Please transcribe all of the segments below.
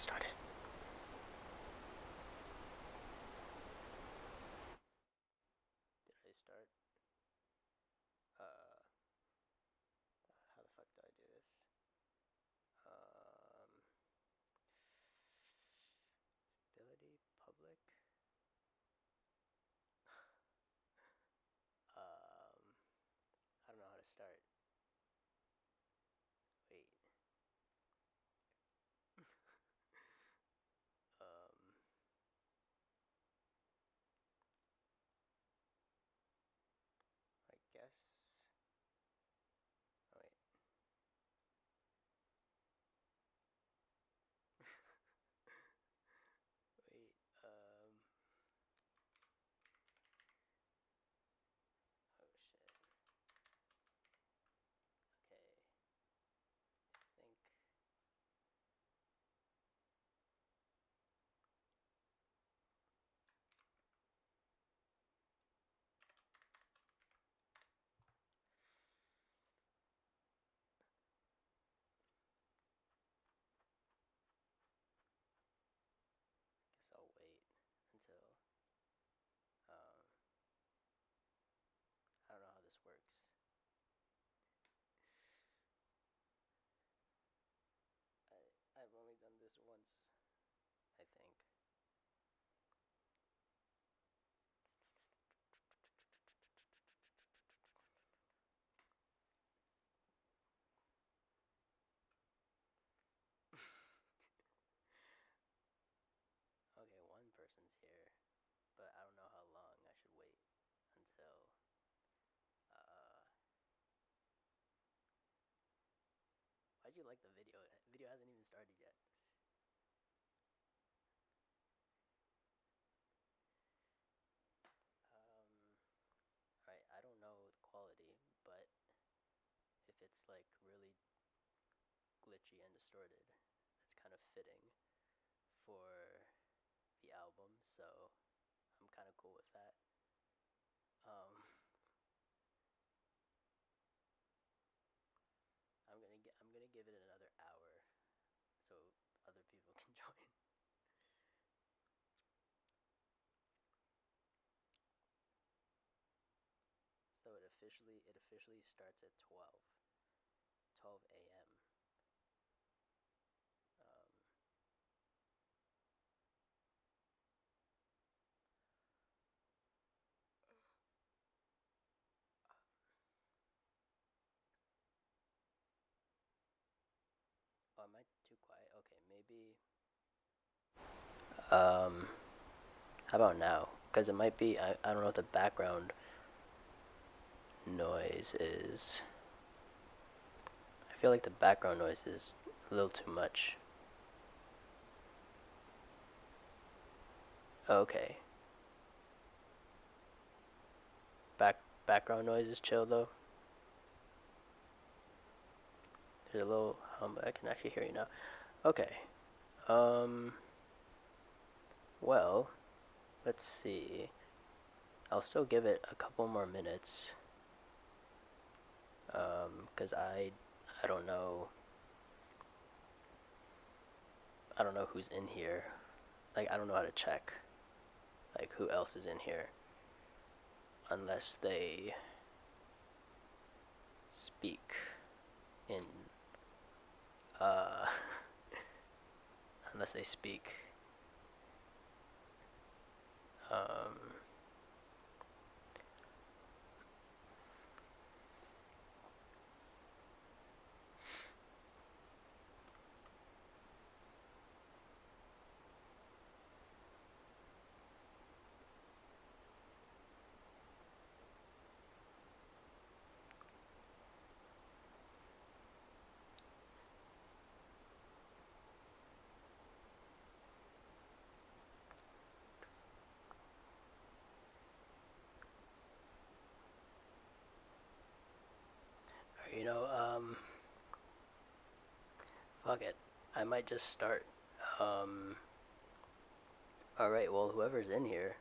started. Did I start? Uh, how the fuck do I do this? Ability, public. Um, I don't know how to start. Wait. um, I guess. Oh wait. Wait. Oh shit. Okay. I think. Guess I'll wait until. Um, I don't know how this works. I've only done this once, I think. Okay, one person's here, but I don't know how long I should wait until. Uh, why'd you like the video? The video hasn't even started yet. Alright, I don't know the quality, but if it's like really glitchy and distorted, that's kind of fitting for the album, so I'm kind of cool with that. Um, I'm gonna give it another hour so other people can join. So it officially starts at 12 a.m. Um, oh, am I too quiet? Okay, maybe. Um, how about now? Because it might be. I don't know what the background noise is. I feel like the background noise is a little too much. Okay. Background noise is chill though. There's a little I can actually hear you now. Okay. Um well, let's see. I'll still give it a couple more minutes. Cuz I don't know. I don't know who's in here. Like I don't know how to check like who else is in here unless they speak in uh unless they speak um you know fuck it. I might just start. Um Alright, well whoever's in here,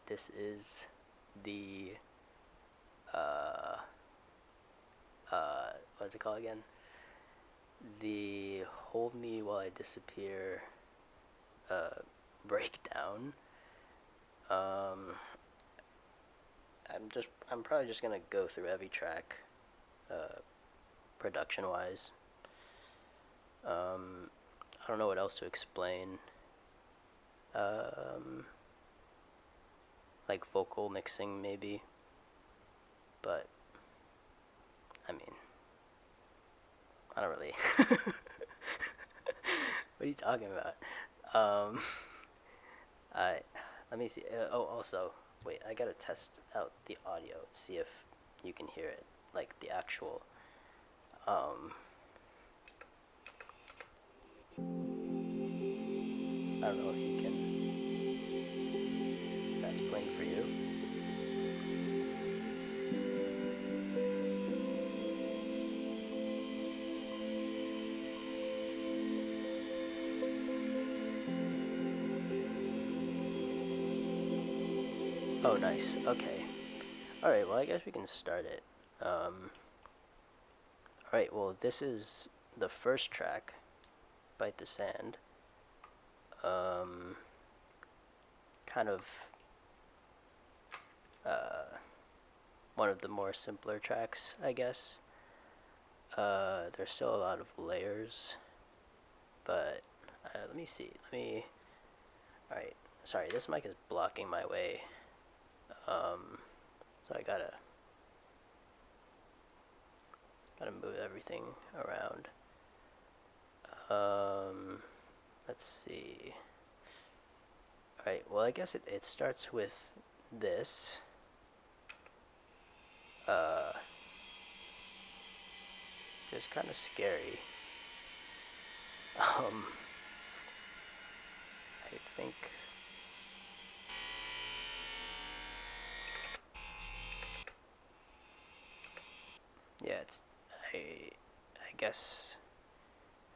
this is the uh what's it called again? The Hold Me While I Disappear uh, breakdown. Um, I'm probably just gonna go through every track, production wise. I don't know what else to explain. Um, like vocal mixing maybe, but I mean, I don't really. What are you talking about? Um, I let me see. Oh, also, wait, I gotta test out the audio, see if you can hear it, like the actual. Um, I don't know if you can. That's playing for you. Oh, nice. Okay. All right. Well, I guess we can start it. All right. Well, this is the first track, "Bite the Sand." Um, kind of uh, one of the more simpler tracks, I guess. There's still a lot of layers, but let me see. All right. Sorry, this mic is blocking my way. So I gotta move everything around. Let's see. All right. Well, I guess it starts with this. Uh, just kind of scary. Um, I think. Yeah, I guess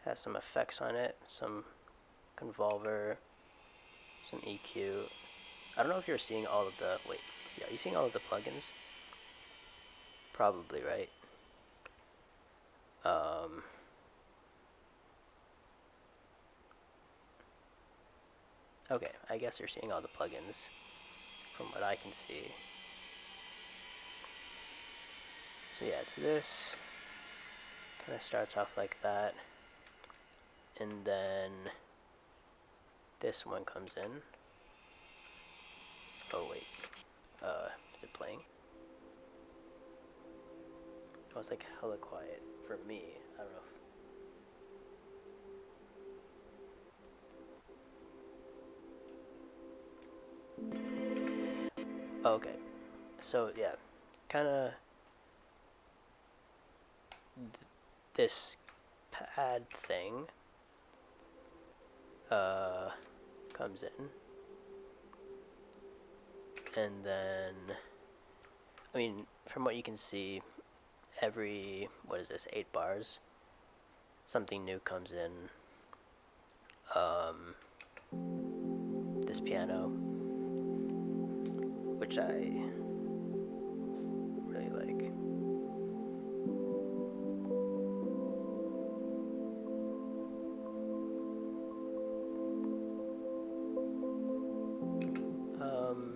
has some effects on it, some convolver, some EQ. I don't know if you're seeing all of the. Wait, see, are you seeing all of the plugins? Probably, right? Um, okay, I guess you're seeing all the plugins from what I can see. So yeah, it's this. Kind of starts off like that. And then this one comes in. Oh wait, is it playing? Oh, it's like hella quiet for me. I don't know. Oh, okay, so yeah, kind of this pad thing comes in, and then I mean, from what you can see, every what is this 8 bars, something new comes in. This piano, which I really like.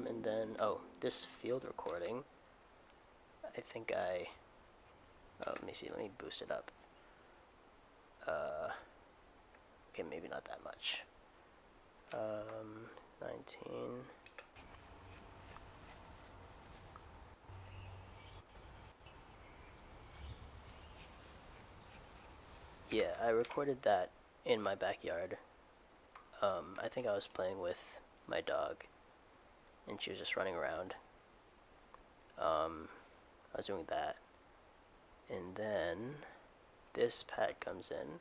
And then, oh, this field recording, I think let me see, let me boost it up. Okay, maybe not that much. 19. Yeah, I recorded that in my backyard. I think I was playing with my dog, and she was just running around. I was doing that, and then this pad comes in.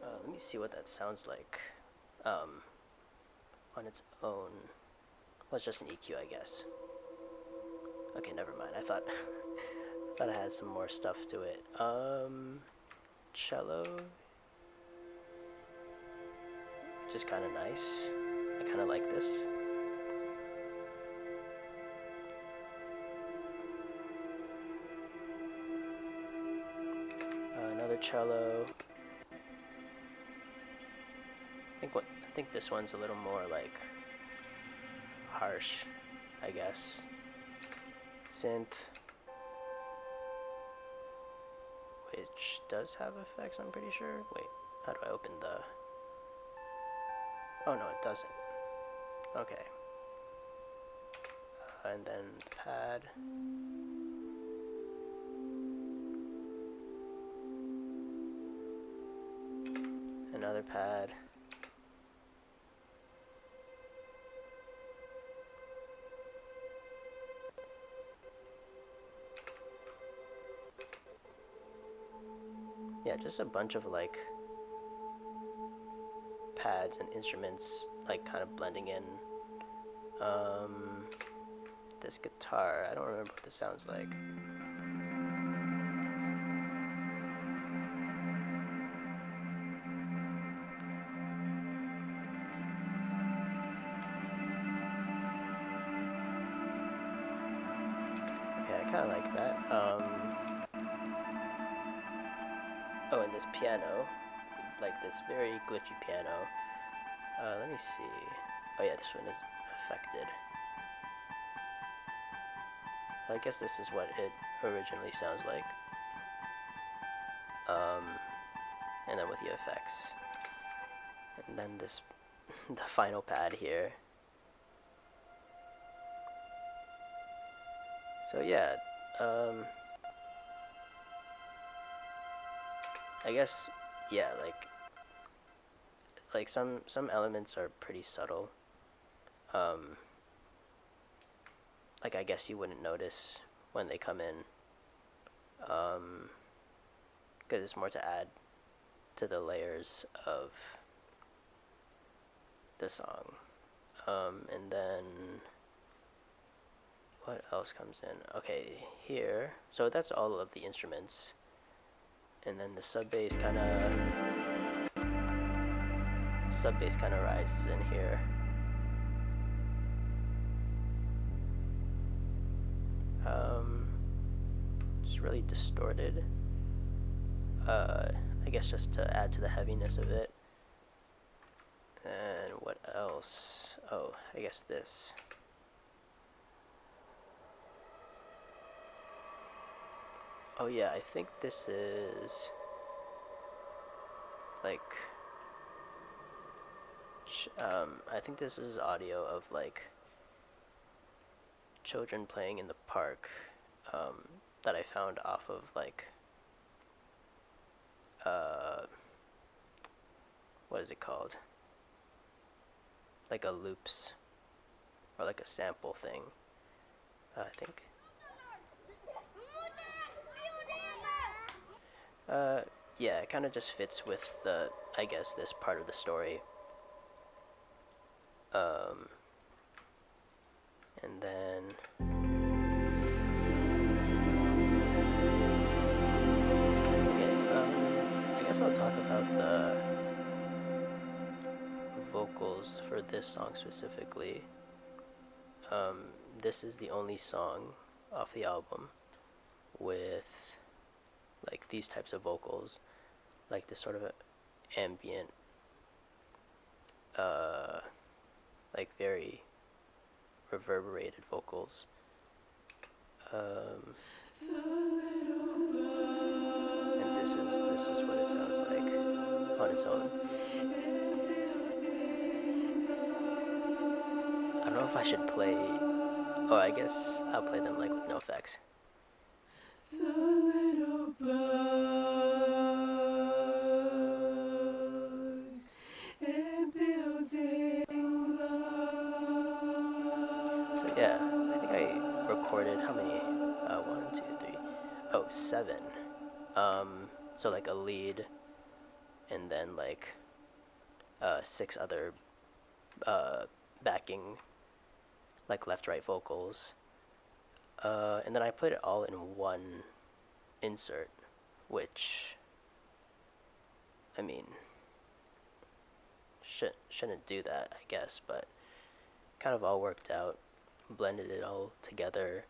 Let me see what that sounds like on its own. Well, it's just an EQ, I guess. Okay, never mind. I thought thought I had some more stuff to it. Cello, just kind of nice. I kind of like this. cello. I think this one's a little more like harsh, I guess. Synth, which does have effects, I'm pretty sure. Wait, how do I open the... Oh no, it doesn't. Okay. And then the pad. Another pad. Yeah, just a bunch of like pads and instruments like kind of blending in. This guitar, I don't remember what this sounds like. Okay, I kind of like that. Oh, and this piano, like this very glitchy piano. Let me see. Oh yeah, this one is affected. I guess this is what it originally sounds like. And then with the effects. And then this, the final pad here. So yeah, I guess, yeah, like some elements are pretty subtle. Like I guess you wouldn't notice when they come in, because it's more to add to the layers of the song. And then what else comes in? Okay, here. So that's all of the instruments. And then the sub bass kind of rises in here. Just really distorted. I guess just to add to the heaviness of it. And what else? Oh, I guess this. Oh yeah, I think this is like I think this is audio of like children playing in the park, that I found off of like what is it called? Like a loops or like a sample thing. I think. Yeah, it kind of just fits with the, I guess, this part of the story. And then okay, I guess I'll talk about the vocals for this song specifically. This is the only song off the album with like these types of vocals, like this sort of ambient, like very reverberated vocals. And this is what it sounds like on its own. I don't know if I should play. Oh, I guess I'll play them like with no effects. The little bugs and building blocks. So yeah, I think I recorded how many? 1, 2, 3. Oh, 7. So like a lead, and then like 6 other backing, like left-right vocals. And then I put it all in one insert, which, I mean, shouldn't do that, I guess, but kind of all worked out, blended it all together.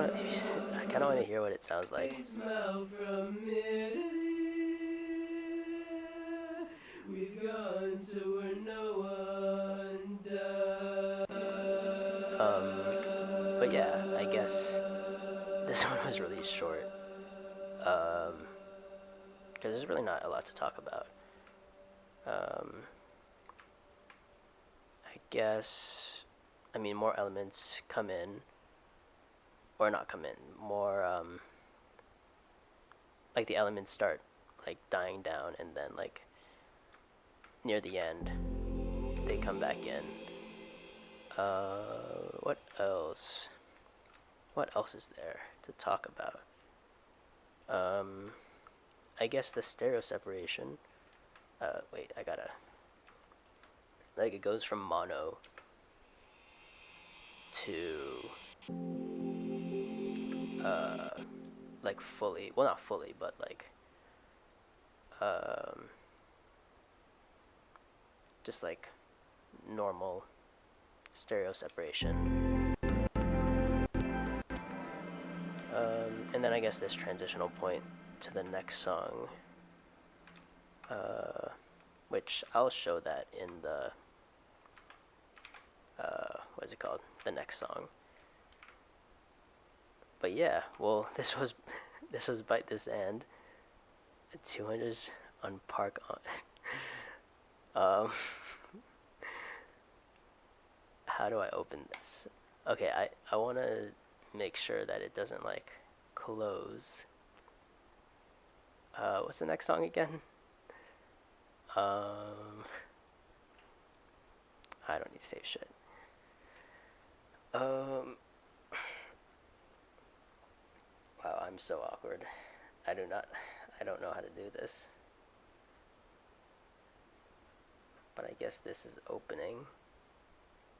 want to. I kind of want to hear what it sounds like. They smell from Italy. We've gone to where no one does. But yeah, I guess this one was really short. Because there's really not a lot to talk about. Um, I guess, I mean, more elements come in, or not come in. More, like the elements start like dying down, and then like near the end, they come back in. What else? What else is there to talk about? Um, I guess the stereo separation. Wait, I gotta. Like it goes from mono to like fully. Well, not fully, but like um, just like normal stereo separation. And then I guess this transitional point to the next song, which I'll show that in the what is it called? The next song. But yeah, well, this was this was Bite This End. 200s on Park on. um, how do I open this? Okay, I want to make sure that it doesn't like close. What's the next song again? I don't need to save shit. Wow, I'm so awkward. I do not. I don't know how to do this. But I guess this is opening.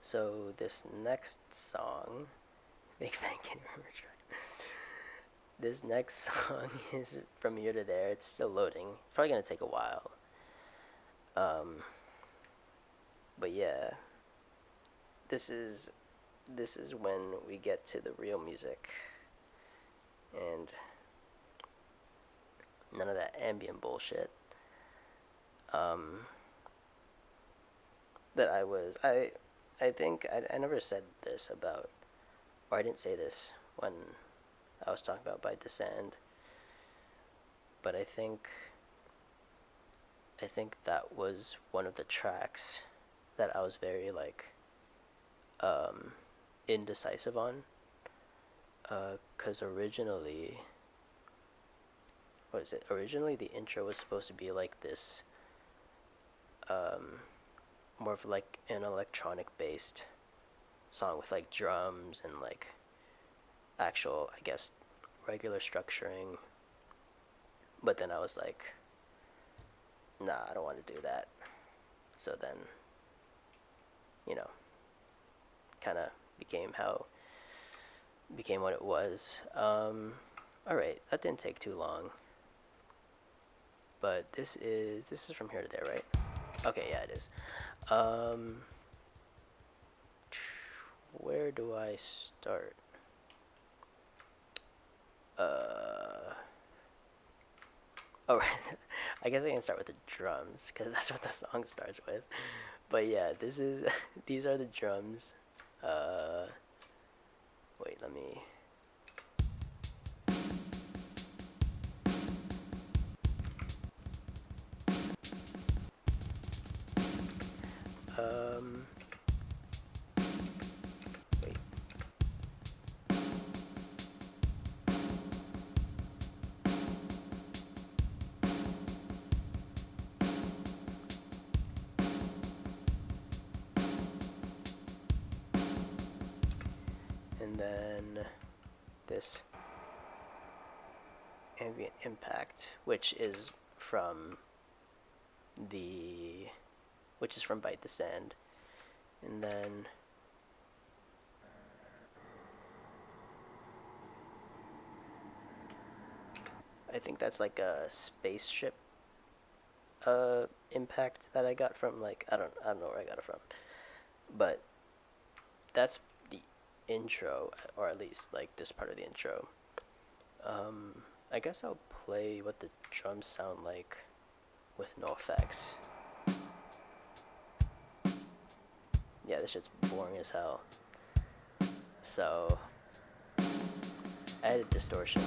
So this next song, Big Bang Can Remember Track. This next song is From Here to There. It's still loading. It's probably gonna take a while. But yeah, this is when we get to the real music, and none of that ambient bullshit. That I think I never said this about, or I didn't say this when I was talking about Bite the Sand, but I think that was one of the tracks that I was very like indecisive on, because originally, what is it? Originally, the intro was supposed to be like this, more of like an electronic based song with like drums and like actual, I guess, regular structuring. But then I was like, nah, I don't want to do that. So then, you know, kind of became what it was. All right, that didn't take too long. But this is From Here to There, right? Okay, yeah, it is. Where do I start? Oh, right. I guess I can start with the drums because that's what the song starts with. But yeah, these are the drums. Wait, let me. Um, Wait. And then this ambient impact, which is from Bite the Sand. And then I think that's like a spaceship impact that I got from like I don't know where I got it from. But that's the intro, or at least like this part of the intro. I guess I'll play what the drums sound like with no effects. Yeah, this shit's boring as hell. So I added distortion.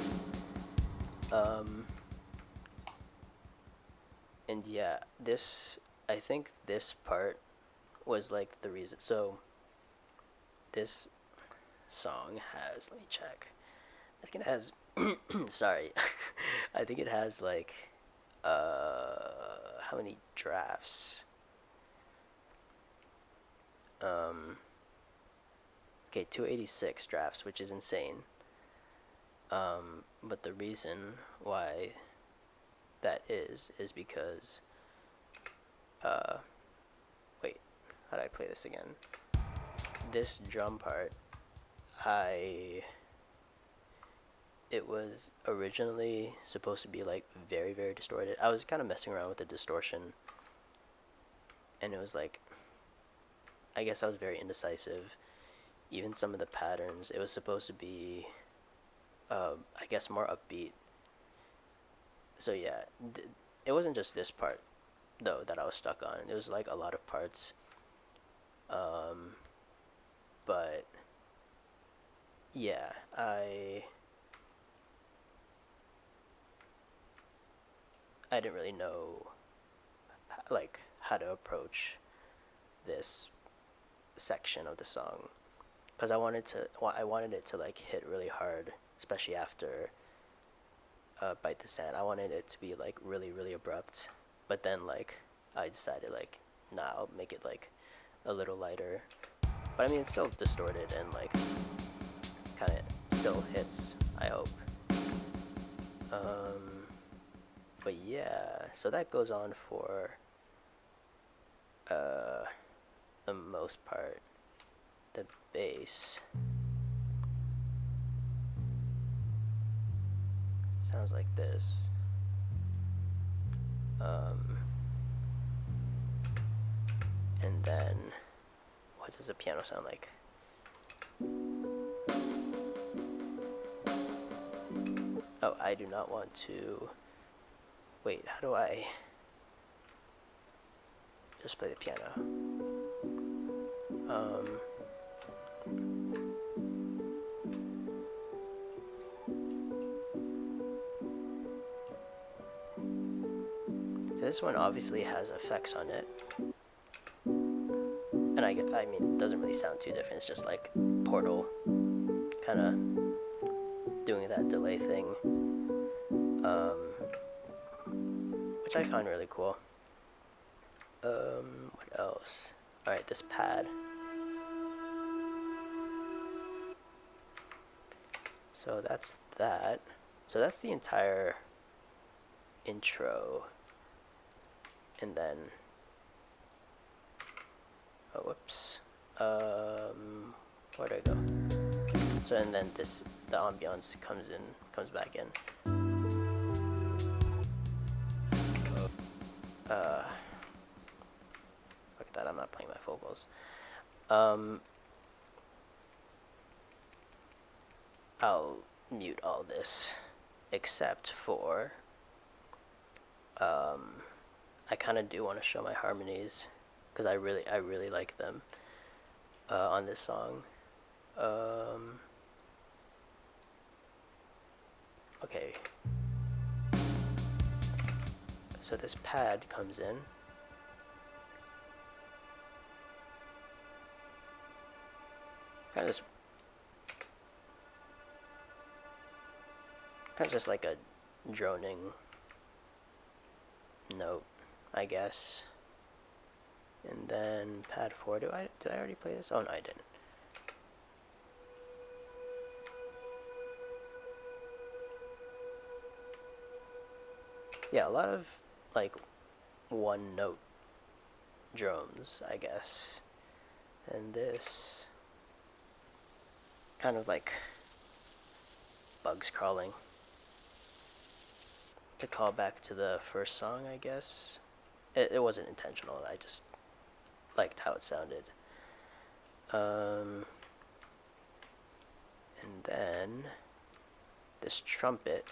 And yeah, I think this part was like the reason. So this song has, let me check. I think it has, sorry, I think it has like, how many drafts? Okay, 286 drafts, which is insane. But the reason why that is because, uh, wait, how do I play this again? This drum part, it was originally supposed to be like very, very distorted. I was kind of messing around with the distortion, and it was like, I guess I was very indecisive. Even some of the patterns, it was supposed to be, I guess, more upbeat. So yeah, it wasn't just this part though that I was stuck on. It was like a lot of parts. But yeah, I didn't really know like how to approach this section of the song, because I wanted it to like hit really hard, especially after Bite the Sand. I wanted it to be like really, really abrupt, but then like I decided like, nah, I'll make it like a little lighter. But I mean, it's still distorted and like kind of still hits, I hope. But yeah, so that goes on for the most part. The bass sounds like this. And then, what does the piano sound like? Oh, I do not want to. Wait, how do I just play the piano? So this one obviously has effects on it. And I mean, it doesn't really sound too different. It's just like Portal kind of doing that delay thing. Which I find really cool. What else? Alright, this pad. So that's that. So that's the entire intro. And then, oh, whoops. Where'd I go? So, and then the ambiance comes back in. Look at that, I'm not playing my vocals. I'll mute all this, except for, I kind of do want to show my harmonies, because I really like them, on this song. Okay. So this pad comes in. Kind of just like a droning note, I guess. And then pad 4, did I already play this? Oh no, I didn't. Yeah, a lot of like one note drums, I guess. And this kind of like bugs crawling, to call back to the first song, I guess. It wasn't intentional, I just liked how it sounded. And then this trumpet,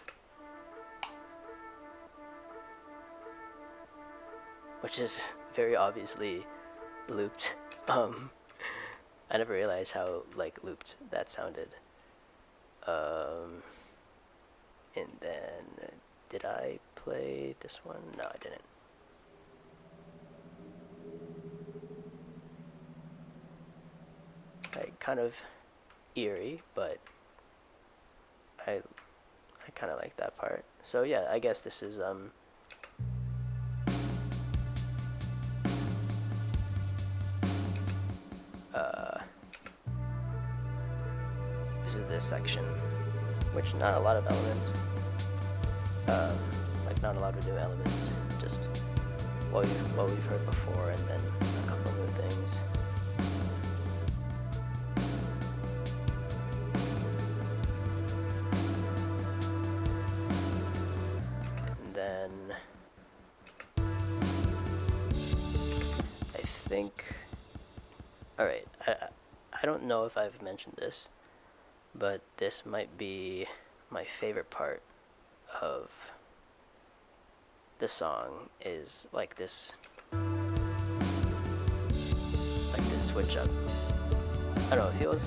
which is very obviously looped. I never realized how like looped that sounded. And then did I play this one? No, I didn't. Like kind of eerie, but I kind of like that part. So yeah, I guess this is this is this section, which not a lot of elements, like not a lot of new elements, just what we've heard before, and then a couple new things. And then I think, all right, I don't know if I've mentioned this, but this might be my favorite part of the song is like this switch up. I don't know, it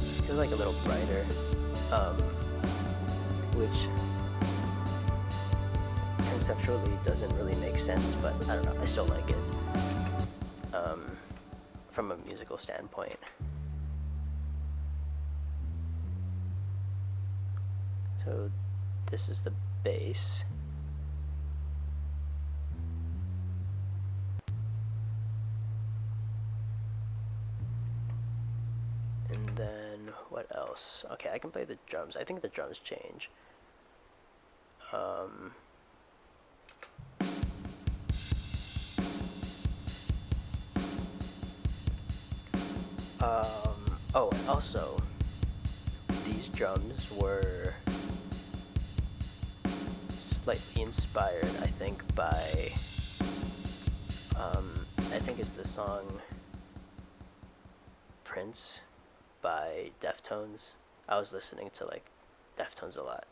feels like a little brighter, which conceptually doesn't really make sense, but I don't know, I still like it from a musical standpoint. So this is the bass. And then what else? Okay, I can play the drums. I think the drums change. Oh, and also, these drums were slightly inspired, I think, by, I think it's the song Prince by Deftones. I was listening to, like, Deftones a lot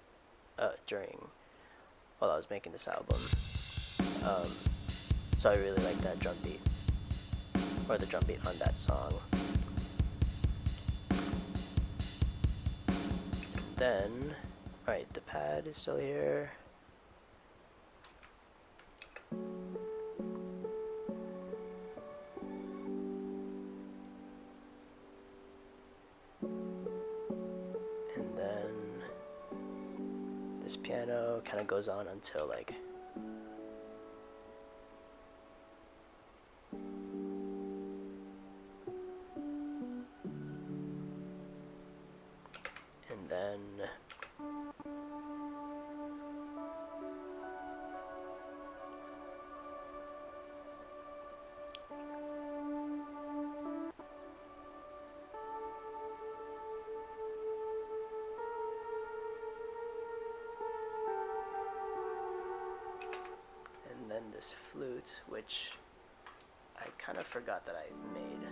while I was making this album. So I really like that drum beat, or the drum beat on that song. Then, alright, the pad is still here. And then this piano kind of goes on until like and then this flute, which I kind of forgot that I made.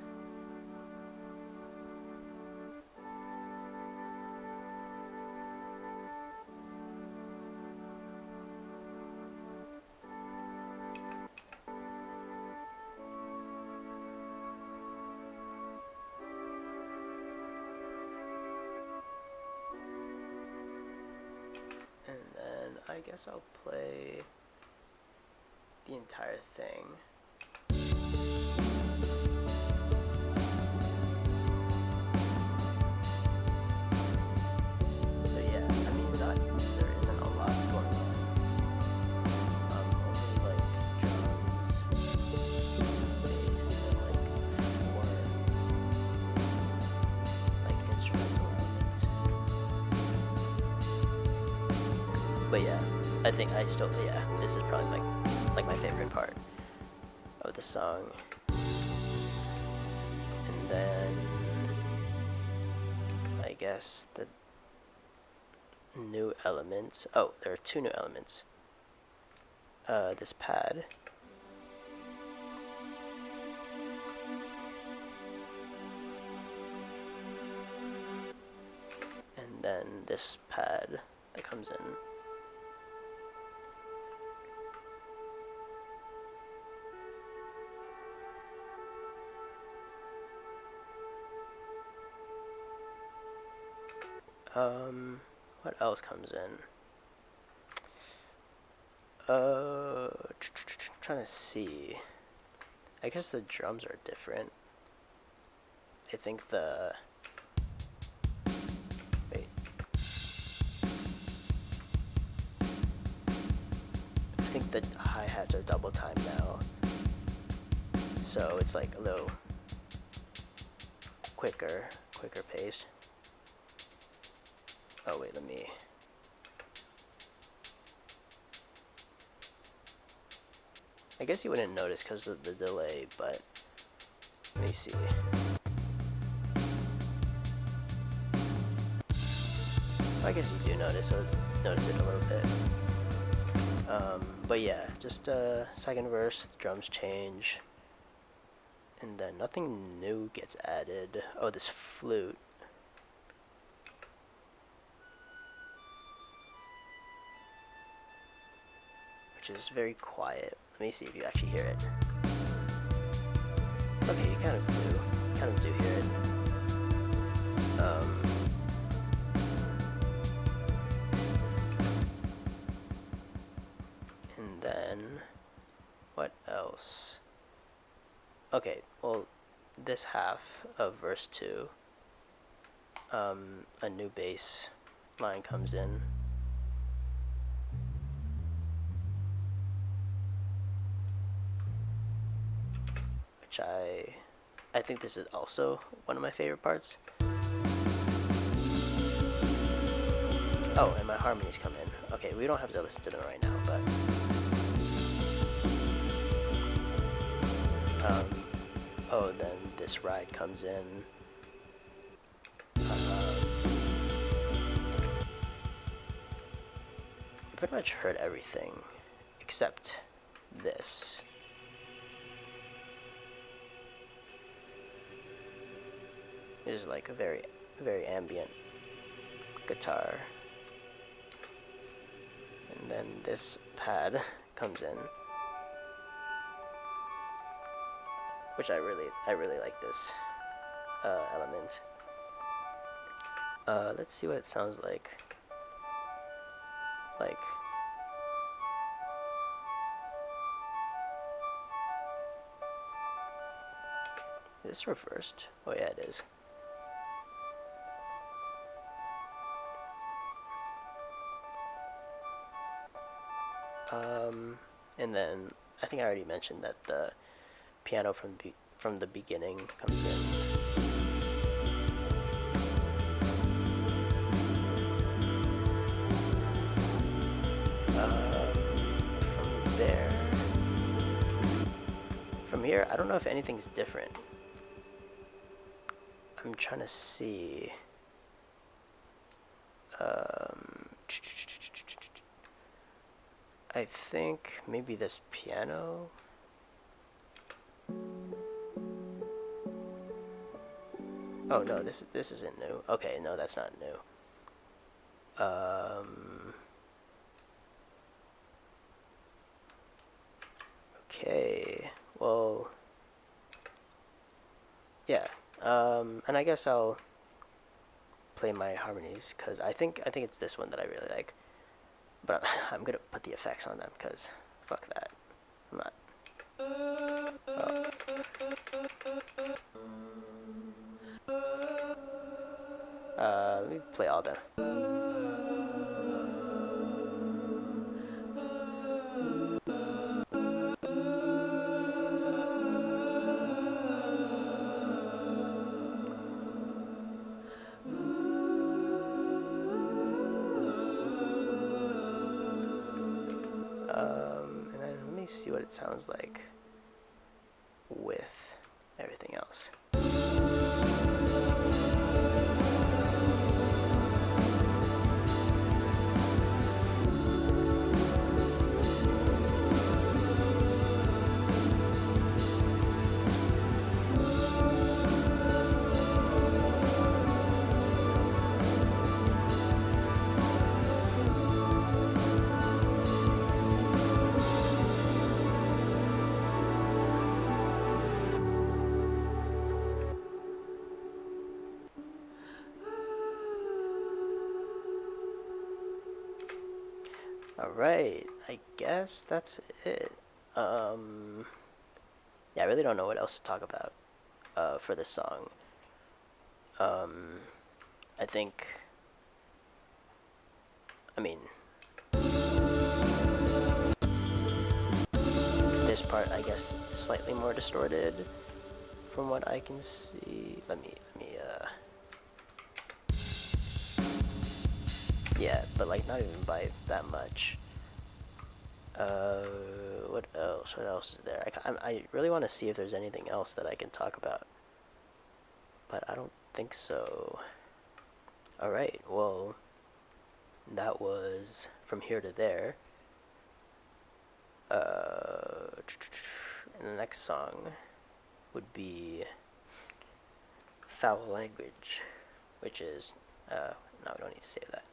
And then I guess I'll play the entire thing. So yeah, I mean, there isn't a lot going on. Only like drums, bass, and like four like instrumental elements. But yeah, I think this is probably like my favorite part of the song. And then I guess the new elements. Oh, there are two new elements. This pad. then this pad that comes in. What else comes in? Trying to see. I guess the drums are different. I think the... Wait. I think the hi-hats are double time now. So it's like a little quicker paced. Oh wait, let me... I guess you wouldn't notice because of the delay, but let me see. I guess you do notice it a little bit. But yeah, just second verse, the drums change, and then nothing new gets added. Oh, this flute. Which is very quiet. Let me see if you actually hear it. Okay, you kind of do hear it. And then, what else? Okay, well, this half of verse 2, a new bass line comes in. Which I think this is also one of my favorite parts. Oh, and my harmonies come in. Okay, we don't have to listen to them right now, but... oh, then this ride comes in. I pretty much heard everything, except this. It is like a very, very ambient guitar. And then this pad comes in, which I really like this element. Let's see what it sounds like. Is this reversed? Oh yeah, it is. And then I think I already mentioned that the piano from the beginning comes in. From there, from here, I don't know if anything's different. I'm trying to see. I think maybe this piano. Oh no, this isn't new. Okay, no, that's not new. Okay, well, yeah. And I guess I'll play my harmonies because I think it's this one that I really like. But I'm gonna put the effects on them because fuck that. I'm not. Let me play all them. And then let me see what it sounds like with everything else. Alright, I guess that's it. Um, yeah, I really don't know what else to talk about for this song. Um, I think, I mean, this part, I guess, slightly more distorted from what I can see. Yeah, but like not even by that much. What else? What else is there? I really want to see if there's anything else that I can talk about, but I don't think so. Alright, well, that was From Here to There. And the next song would be Foul Language, which is, no, we don't need to save that.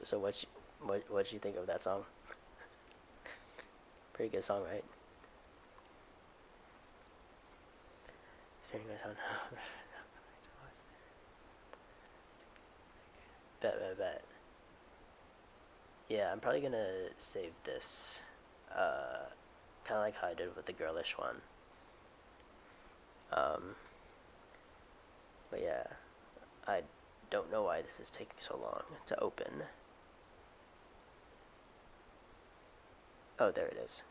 So what'd you think of that song? Pretty good song, right? Bet. Yeah, I'm probably gonna save this. Uh, kind of like how I did with the girlish one. Um, but yeah, I don't know why this is taking so long to open. Oh, there it is.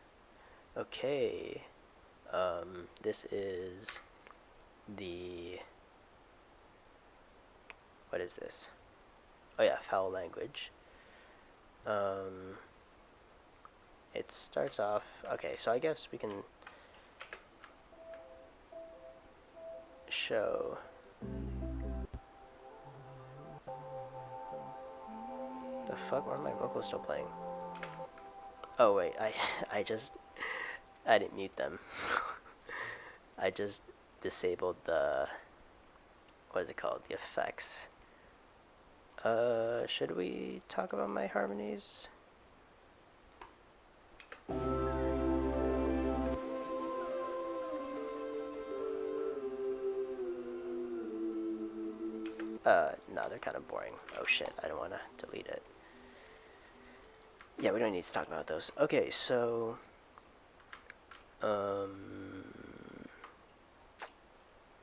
Okay. This is the... What is this? Oh yeah, Foul Language. It starts off... Okay, so I guess we can show... The fuck? Why are my vocals still playing? Oh wait, I didn't mute them. I just disabled the... What is it called? The effects. Should we talk about my harmonies? No, they're kind of boring. Oh shit, I don't want to delete it. Yeah, we don't need to talk about those. Okay, so...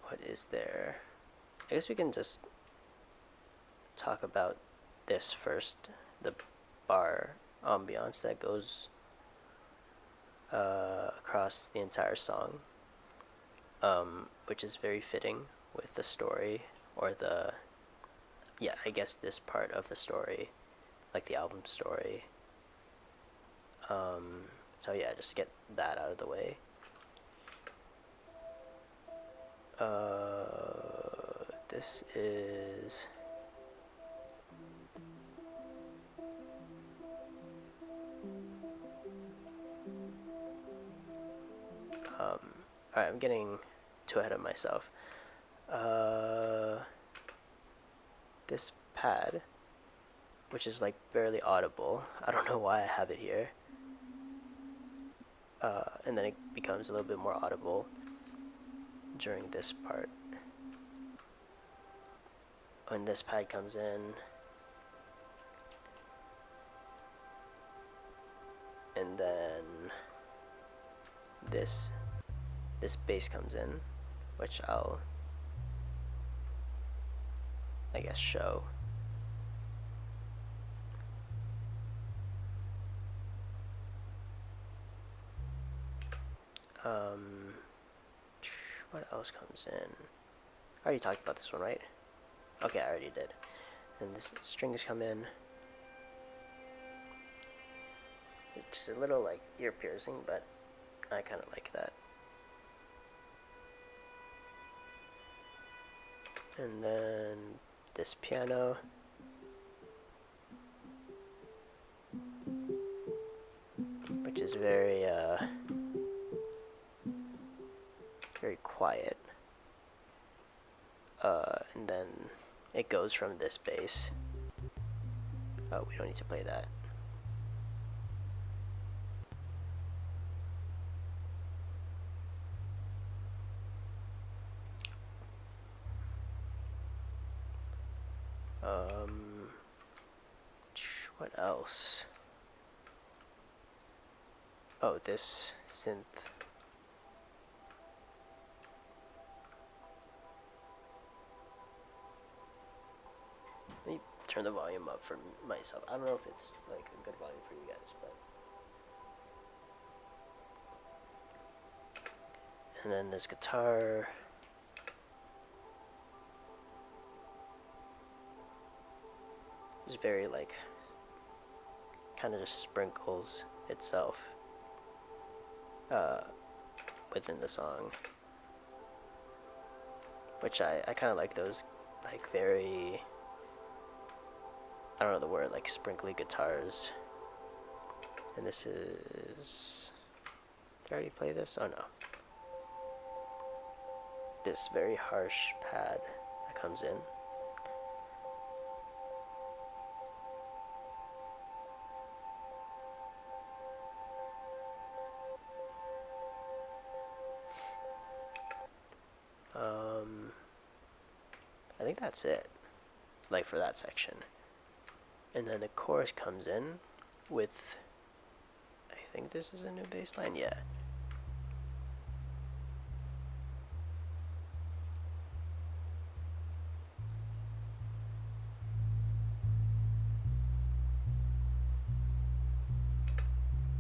What is there? I guess we can just talk about this first. The bar ambiance that goes across the entire song. Which is very fitting with the story, or the... Yeah, I guess this part of the story, like the album story. So yeah, just get that out of the way. This is... Alright, I'm getting too ahead of myself. This pad, which is like barely audible. I don't know why I have it here. And then it becomes a little bit more audible during this part. When this pad comes in, and then this bass comes in, which I'll, I guess, show. What else comes in? I already talked about this one, right? Okay, I already did. And this strings come in, which is a little like ear piercing, but I kind of like that. And then this piano. Which is very, very quiet. And then it goes from this bass. Oh, we don't need to play that. What else? Oh, this synth. Let me turn the volume up for myself. I don't know if it's like a good volume for you guys, but. And then this guitar. It's very like, kind of just sprinkles itself within the song, which I kind of like those like very, I don't know the word, like sprinkly guitars. And this is, did I already play this? Oh no. This very harsh pad that comes in. I think that's it, like for that section. And then the chorus comes in with, I think this is a new bass line, yeah.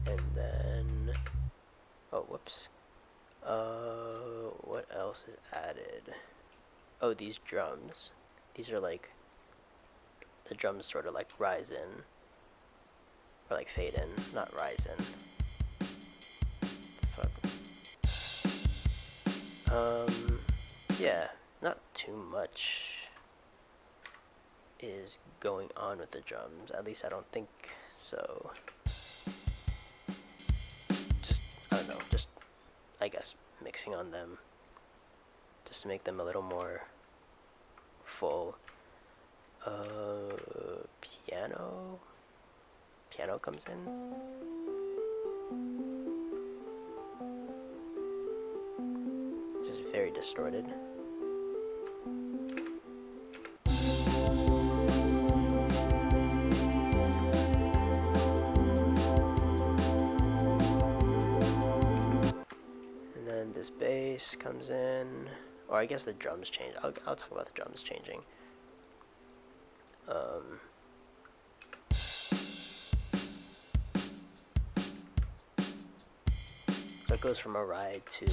And then, oh, whoops. What else is added? Oh, these drums. These are like, the drums sort of like rise in, or like fade in, not rise in. Fuck. Yeah, not too much is going on with the drums. At least I don't think so. Just, I don't know, just, I guess, mixing on them just to make them a little more full. Piano comes in. Just very distorted. And then this bass comes in. Or I guess the drums change. I'll talk about the drums changing. So it goes from a ride to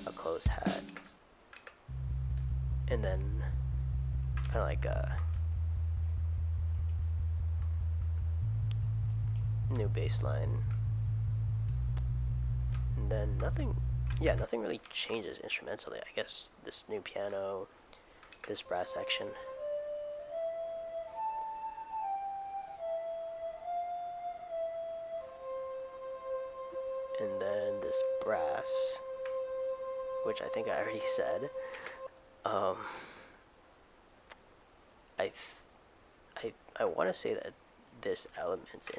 a closed hat. And then kind of like a new bass line. And then nothing really changes instrumentally. I guess this new piano, this brass section. And then this brass, which I think I already said. I want to say that this element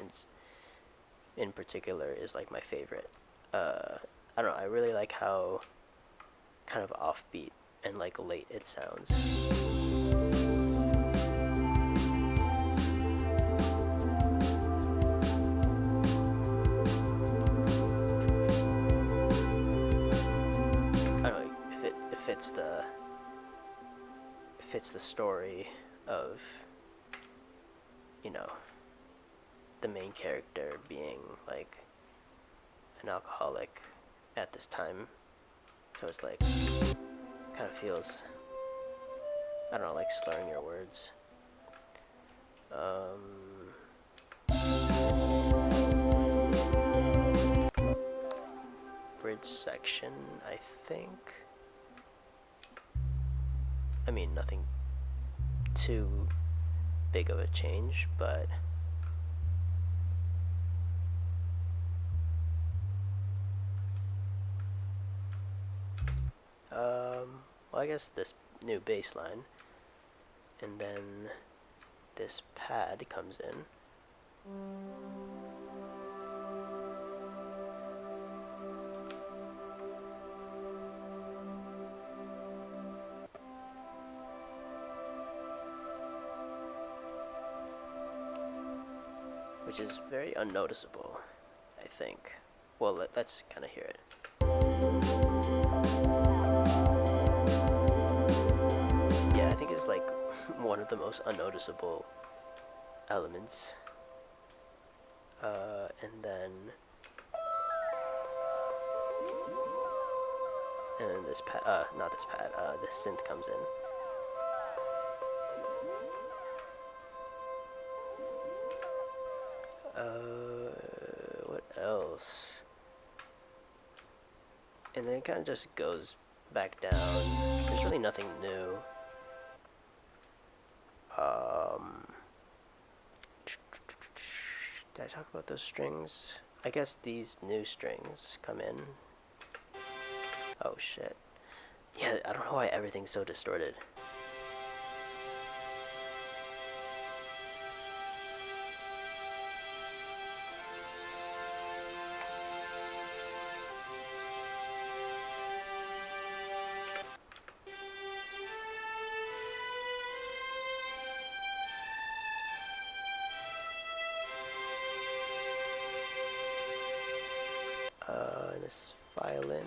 in particular is like my favorite. I don't know, I really like how kind of offbeat and like late it sounds. I don't know if it fits the story of, you know, the main character being like an alcoholic at this time. So it's like, kind of feels, I don't know, like slurring your words. Bridge section, I think. I mean, nothing too big of a change, but well, I guess this new bass line. and then this pad comes in. Which is very unnoticeable, I think. Well, let's kind of hear it. Yeah, I think it's like one of the most unnoticeable elements. And then this pad, not this pad, this synth comes in. What else? And then it kind of just goes back down. There's really nothing new. Did I talk about those strings? I guess these new strings come in. Oh shit. Yeah, I don't know why everything's so distorted. This violin.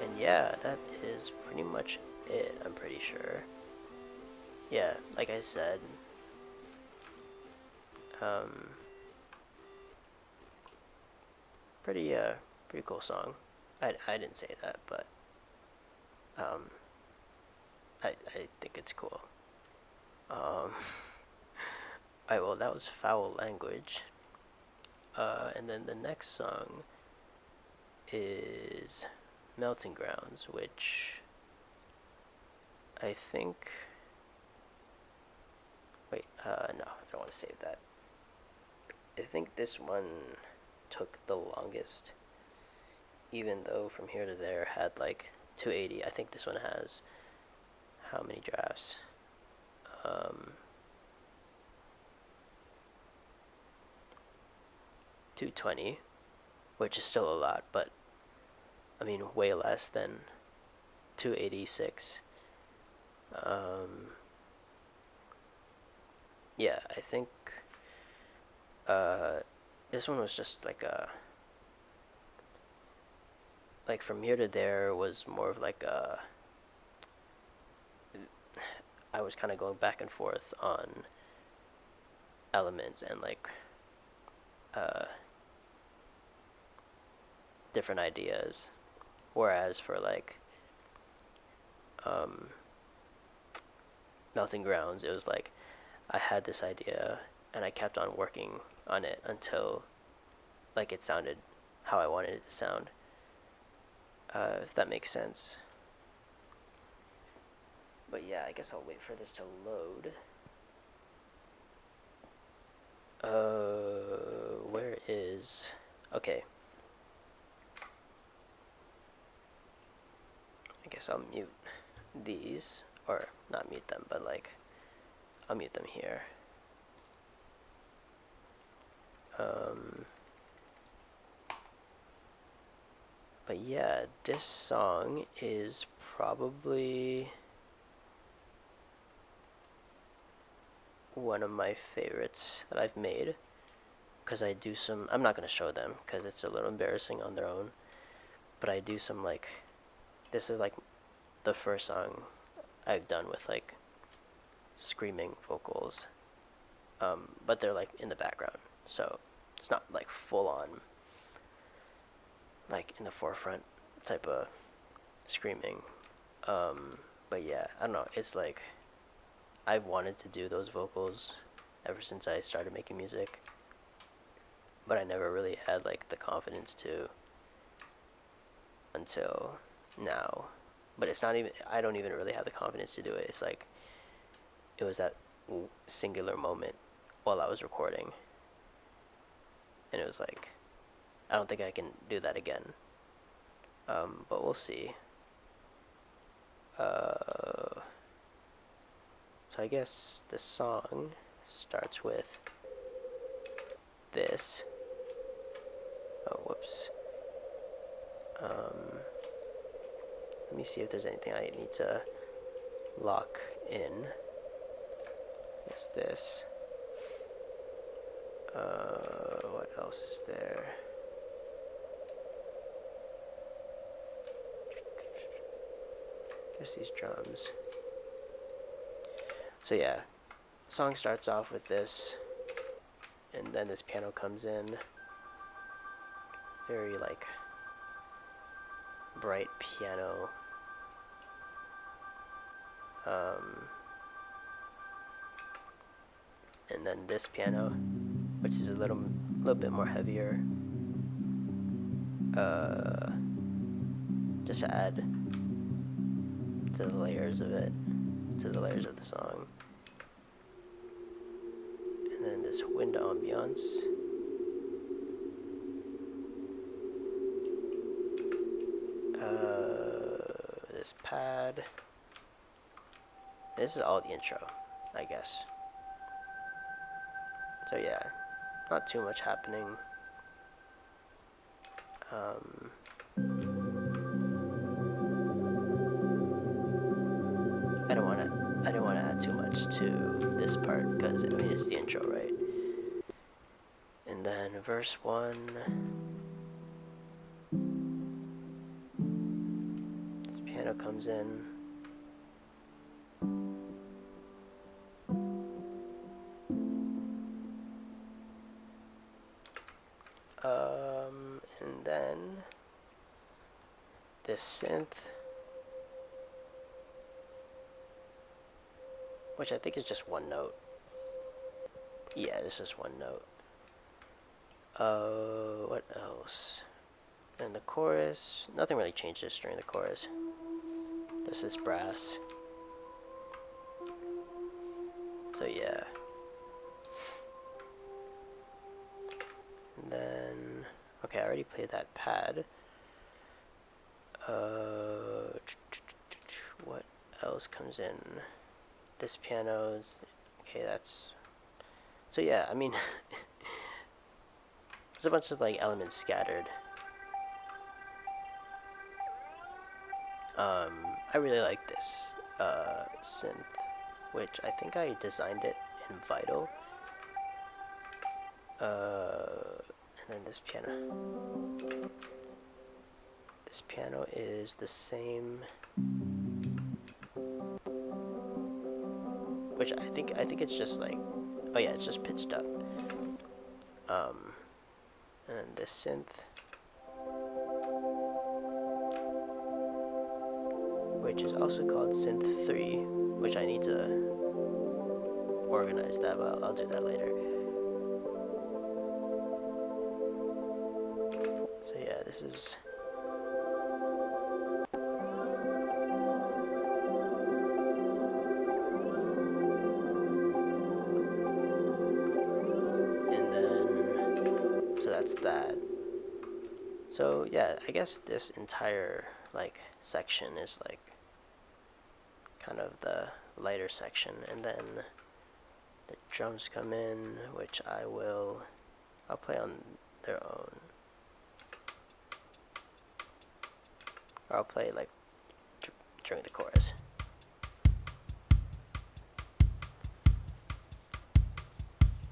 And yeah, that is pretty much it, I'm pretty sure. Yeah, like I said, pretty cool song. I didn't say that, but I think it's cool. Alright, well, that was Foul Language. And then the next song is Melting Grounds, which I think... Wait, no, I don't want to save that. I think this one took the longest, even though From Here to There had like 280. I think this one has how many drafts? 220, which is still a lot, but I mean way less than 286. Yeah, I think this one was just like a From Here to There was more of like a I was kind of going back and forth on elements and like different ideas, whereas for like Melting Grounds, it was like I had this idea and I kept on working on it until like it sounded how I wanted it to sound, if that makes sense. But yeah, I guess I'll wait for this to load. Where is... Okay. I guess I'll mute these, or not mute them, but like, I'll mute them here. But yeah, this song is probably one of my favorites that I've made, because I do some... I'm not going to show them because it's a little embarrassing on their own, but I do some like... This is like the first song I've done with like screaming vocals, but they're like in the background, so it's not like full on like in the forefront type of screaming. But yeah, I don't know, it's like I've wanted to do those vocals ever since I started making music, but I never really had like the confidence to until now. But it's not even, I don't even really have the confidence to do it. It's like it was that singular moment while I was recording, and it was like I don't think I can do that again. But we'll see. So I guess the song starts with this. Oh, whoops. Let me see if there's anything I need to lock in. It's this. What else is there? There's these drums. So yeah, song starts off with this, and then this piano comes in. Very like bright piano. And then this piano, which is a little bit more heavier. Just to add to the layers of it, to the layers of the song. And then this wind ambiance. This pad. This is all the intro, I guess. So yeah, not too much happening. I don't want to add too much to this part because I mean it's the intro, right? And then verse 1. This piano comes in. And then this synth, which I think is just one note. Yeah, this is one note. What else? And the chorus, nothing really changes during the chorus. This is brass. So yeah. And then, okay, I already played that pad. What else comes in? This piano, okay, that's, so yeah, I mean, there's a bunch of like elements scattered. I really like this synth, which I think I designed it in Vital. And then this piano. This piano is the same, which I think it's just like, oh yeah, it's just pitched up. And this synth, which is also called Synth 3, which I need to organize that, but I'll do that later. So yeah, this is, and then, so that's that. So yeah, I guess this entire like section is like kind of the lighter section, and then the drums come in, which I'll play on their own, or I'll play like during the chorus.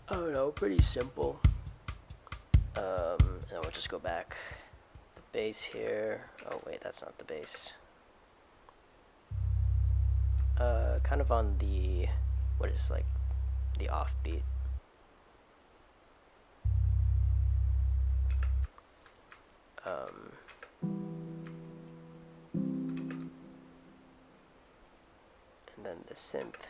I don't know, pretty simple. And we'll just go back. The bass here. Oh wait, that's not the bass. Kind of on the, what is like the offbeat. And then the synth.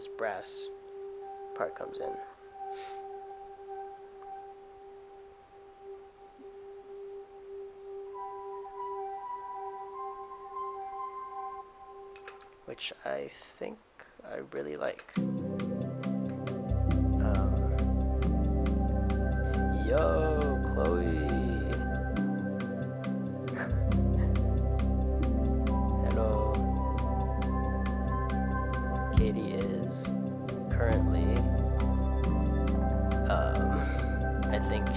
this brass part comes in. Which I think I really like. Yo, Chloe! Hello. Katie is currently, I think,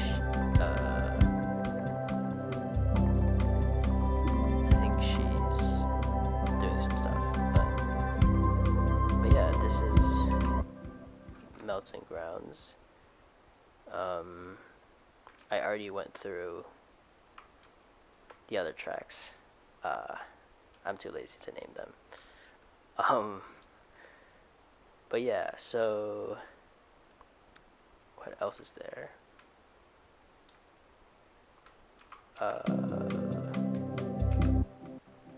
she's doing some stuff, but yeah, this is Melting Grounds. I already went through the other tracks. I'm too lazy to name them. But yeah, so what else is there?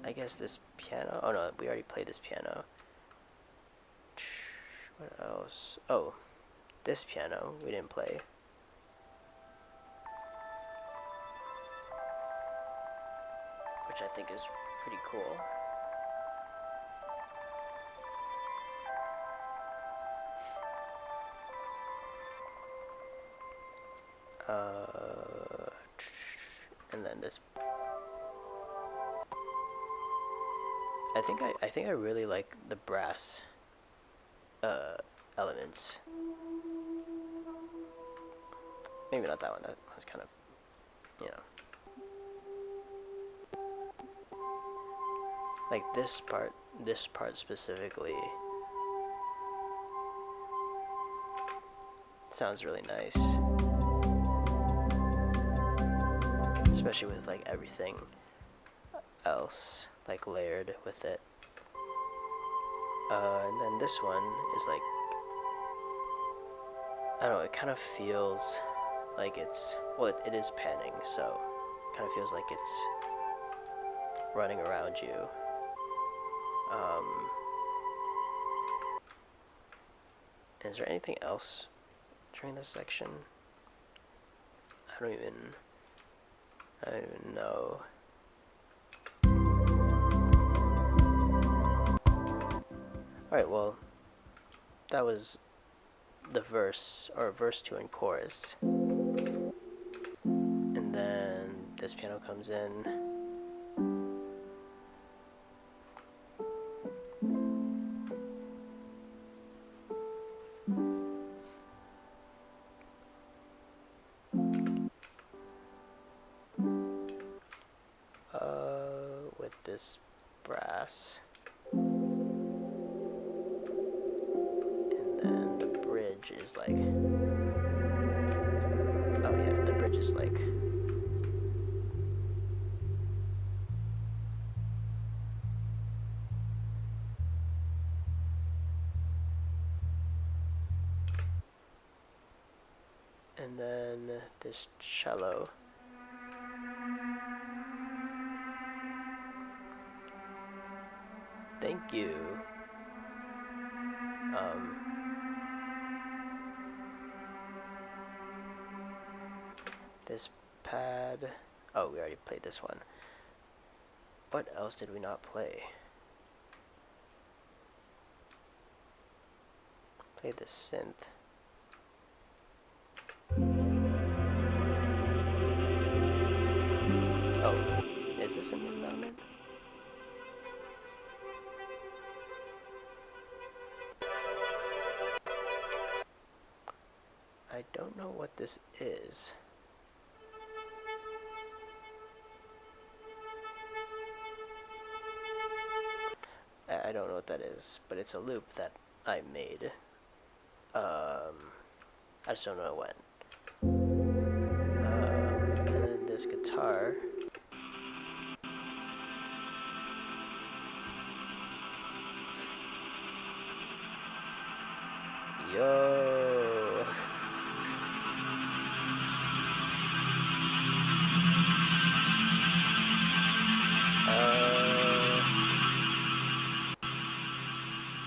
I guess this piano. Oh no, we already played this piano. What else? Oh, this piano we didn't play. Which I think is pretty cool. And then this. I think I really like the brass elements. Maybe not that one. That was kind of, you know, like this part specifically sounds really nice, especially with like everything else like layered with it. And then this one is like, I don't know, it kind of feels like it's, well, it is panning, so it kind of feels like it's running around you. Is there anything else during this section? I don't even know. Alright, well, that was the verse, or verse 2 and chorus. And then this piano comes in. With this brass. And then the bridge is like, oh yeah, the bridge is like, and then this cello. Thank you. This pad. Oh, we already played this one. What else did we not play? Played the synth. Oh, is this a new element? I don't know what this is. I don't know what that is, but it's a loop that I made. I just don't know when. And then this guitar. Yo.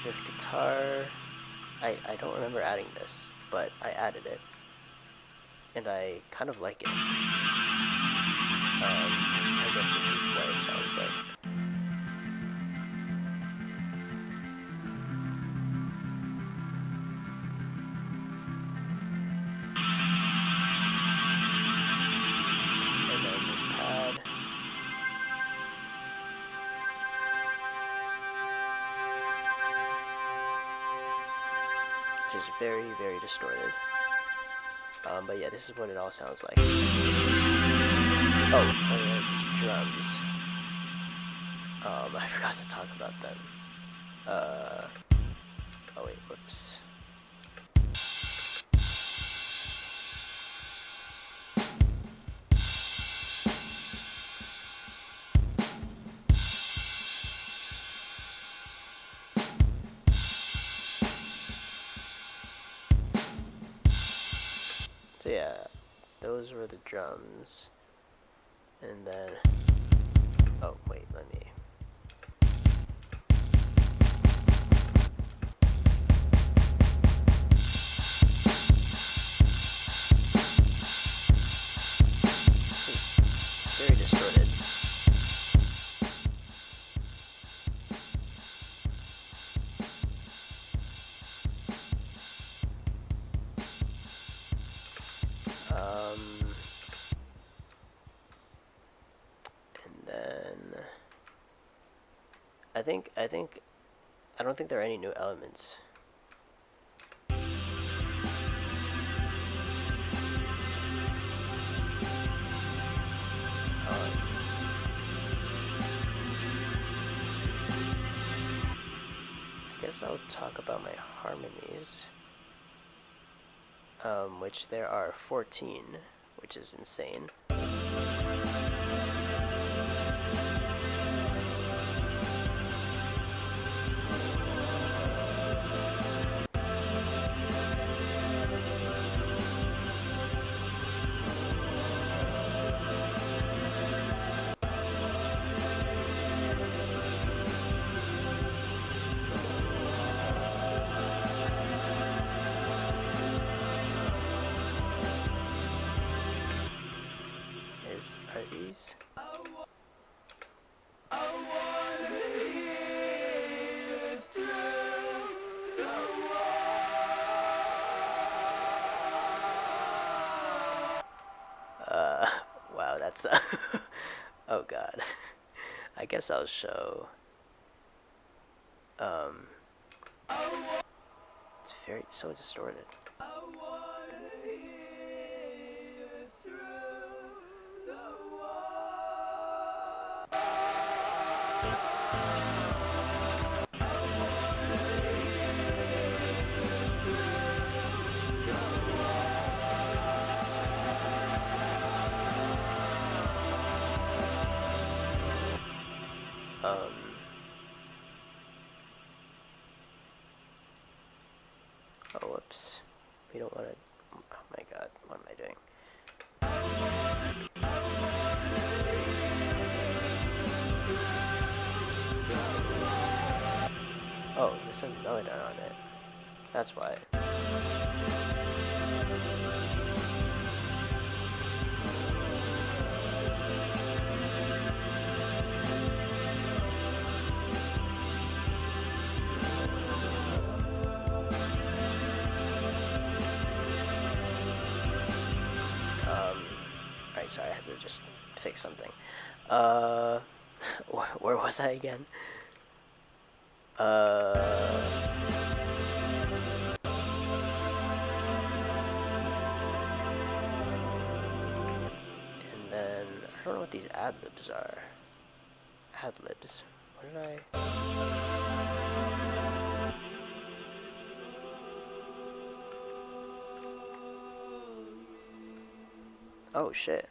This guitar. I don't remember adding this, but I added it, and I kind of like it. I guess this is what it sounds like. And then this pad. Just very, very distorted. But yeah, this is what it all sounds like. Oh, these drums. I forgot to talk about them. Oh wait, whoops. So yeah, those were the drums. And then, oh wait, let me. Very distorted. And then I don't think there are any new elements. I guess I'll talk about my harmonies, which there are 14, which is insane. Are these? Wow, that's oh god. I guess I'll show. It's very so distorted. Oh, whoops. We don't want to. Oh my god, what am I doing? Oh, this has Melodon on it. That's why. Alright, sorry, I had to just fix something. Where was I again? And then, I don't know what these ad-libs are. Ad-libs. What did I... Oh, shit.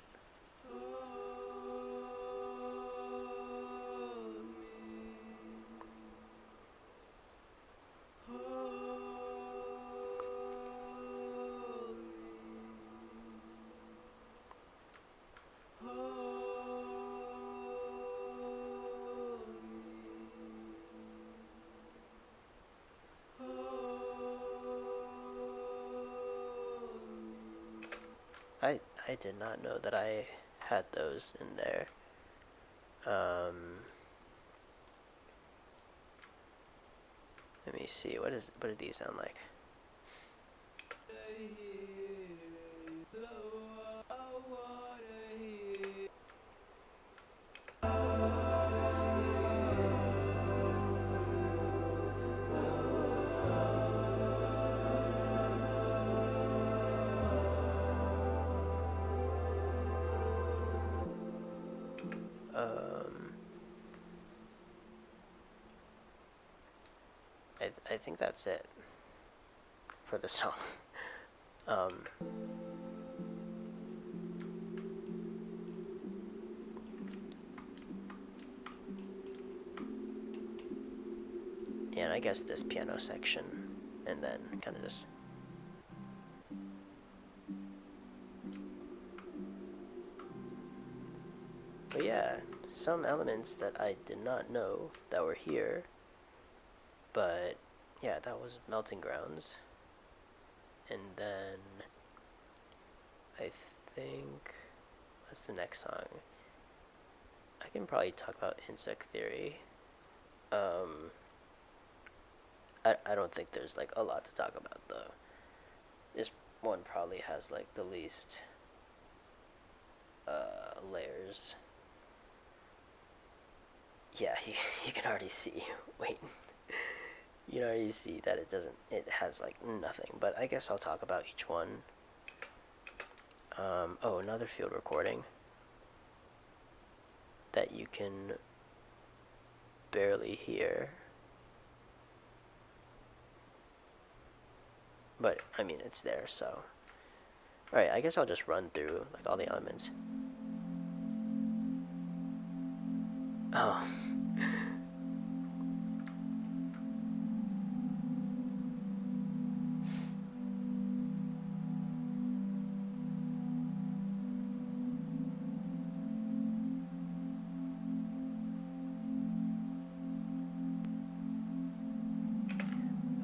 I did not know that I had those in there. Let me see. What do these sound like? I think that's it for the song. Um, and I guess this piano section, and then kind of just. But yeah, some elements that I did not know that were here. But yeah, that was Melting Grounds. And then I think, what's the next song? I can probably talk about Insect Theory. I don't think there's like a lot to talk about though. This one probably has like the least layers. Yeah, you can already see. Wait, you can already see that it has like nothing. But I guess I'll talk about each one. Oh, another field recording that you can barely hear. But, I mean, it's there, so. Alright, I guess I'll just run through, like, all the elements. Oh.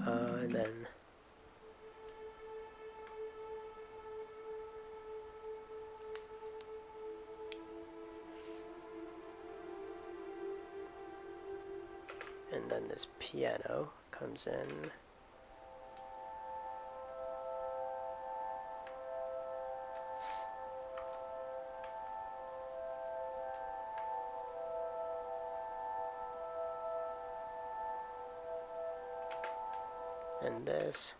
And then. And then this piano comes in. And this.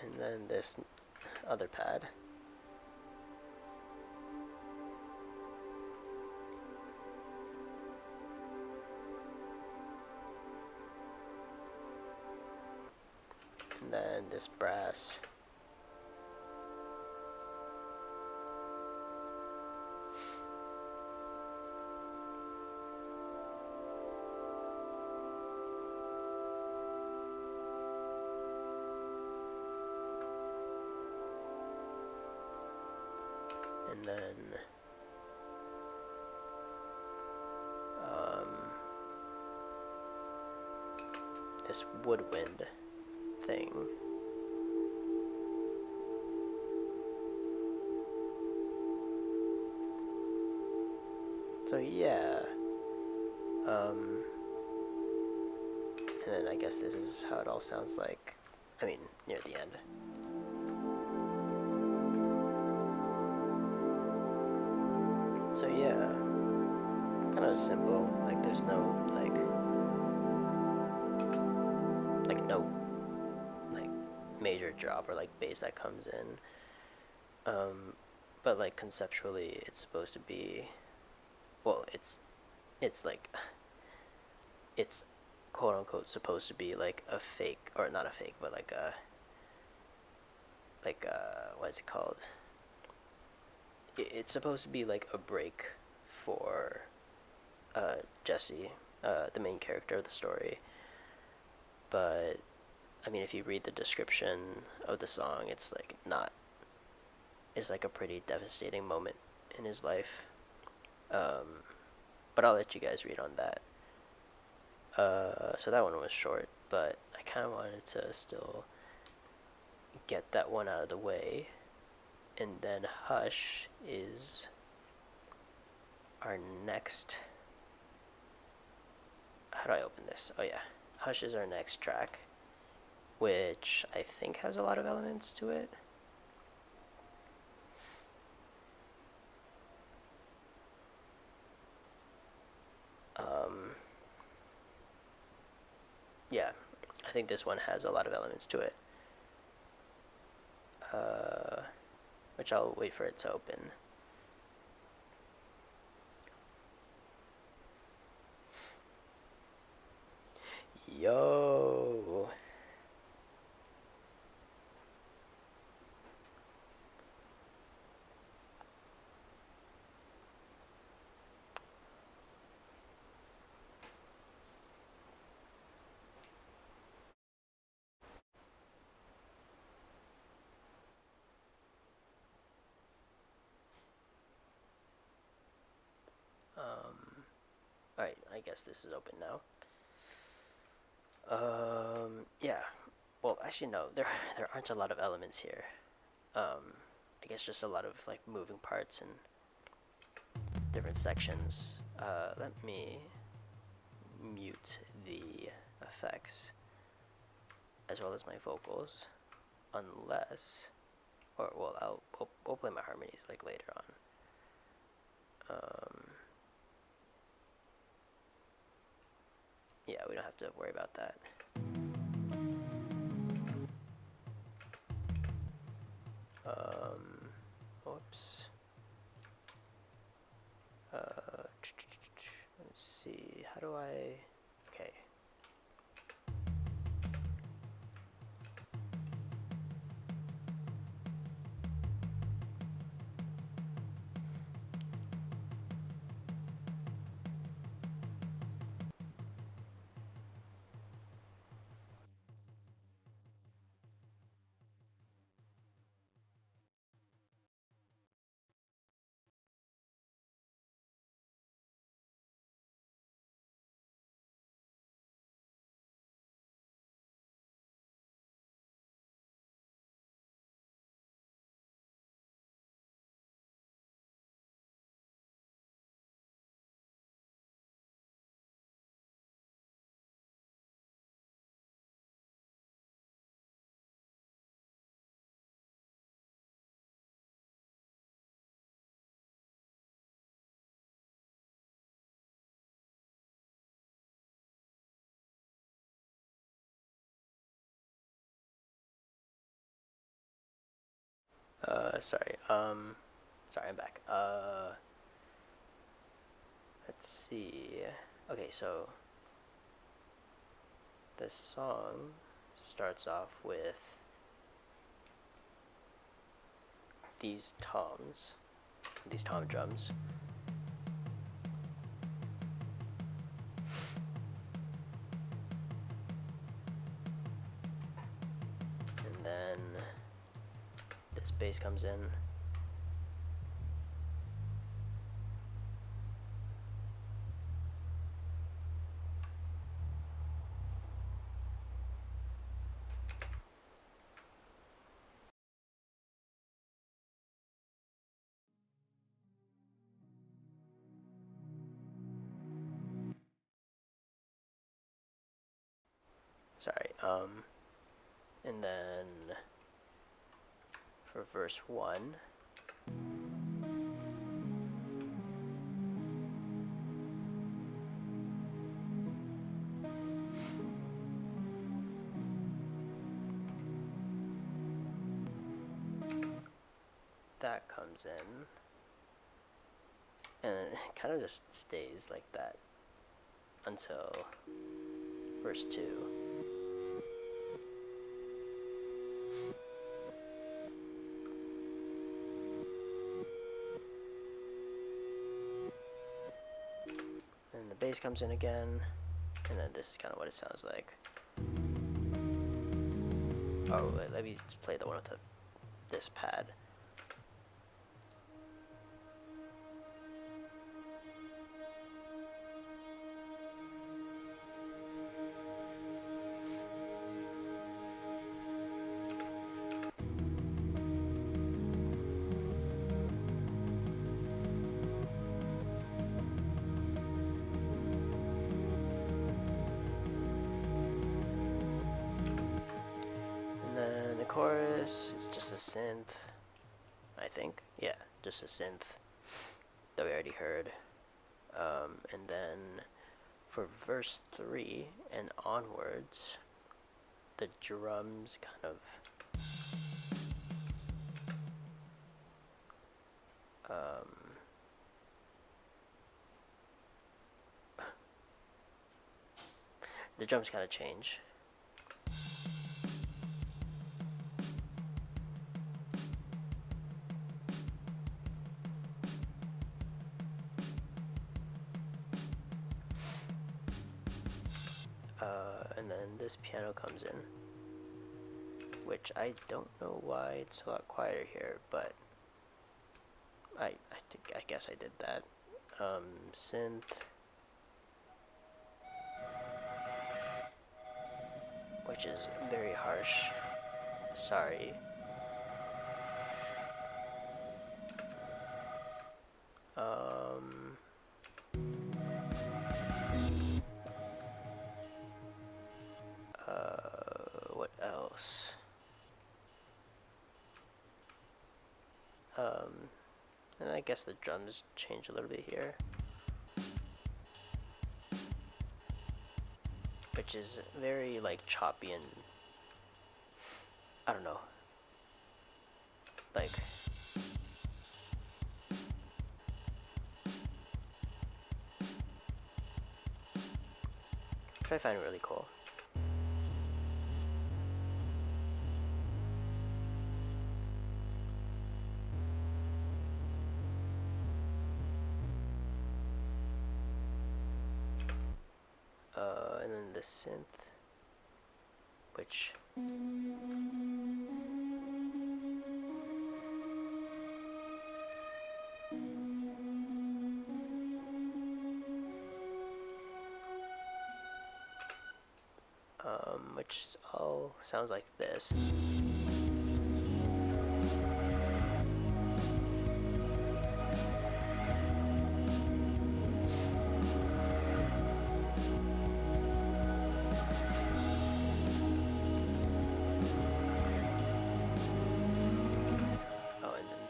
And then this other pad. And then this brass. And then this woodwind thing. So yeah, and then I guess this is how it all sounds like, I mean, near the end. So yeah, kind of simple, like there's no, no, like, major drop or, like, bass that comes in. But, like, conceptually, it's supposed to be, well, it's like, it's quote-unquote supposed to be, like, a fake, or not a fake, but, like, what is it called? It's supposed to be, like, a break for, Jesse, the main character of the story. But, I mean, if you read the description of the song, it's, like, not is like a pretty devastating moment in his life. But I'll let you guys read on that. So that one was short, but I kind of wanted to still get that one out of the way. And then Hush is our next. How do I open this? Oh, yeah. Hush is our next track, which I think has a lot of elements to it. Yeah, I think this one has a lot of elements to it. Which I'll wait for it to open. Yo! Alright, I guess this is open now. Yeah. Well, actually, no. There aren't a lot of elements here. I guess just a lot of like moving parts and different sections. Let me mute the effects as well as my vocals, unless, or well, we'll play my harmonies like later on. Yeah, we don't have to worry about that. Whoops. Let's see. How do I? Okay. Sorry. Sorry, I'm back. Let's see. Okay, so the song starts off with these tom drums. And then this bass comes in. Sorry. And then for verse 1, that comes in, and it kind of just stays like that until verse 2. And the bass comes in again, and then this is kind of what it sounds like. Oh, wait, let me just play the one with this pad. this is just a synth, I think. Yeah, just a synth that we already heard. And then for verse 3 and onwards, the drums kind of the drums kind of change. And then this piano comes in, which I don't know why it's a lot quieter here, but I guess I did that. Synth. Which is very harsh. Sorry. What else? And I guess the drums change a little bit here. Which is very, like, choppy and... I don't know. Like... which I find really cool. And then the synth, which all sounds like this.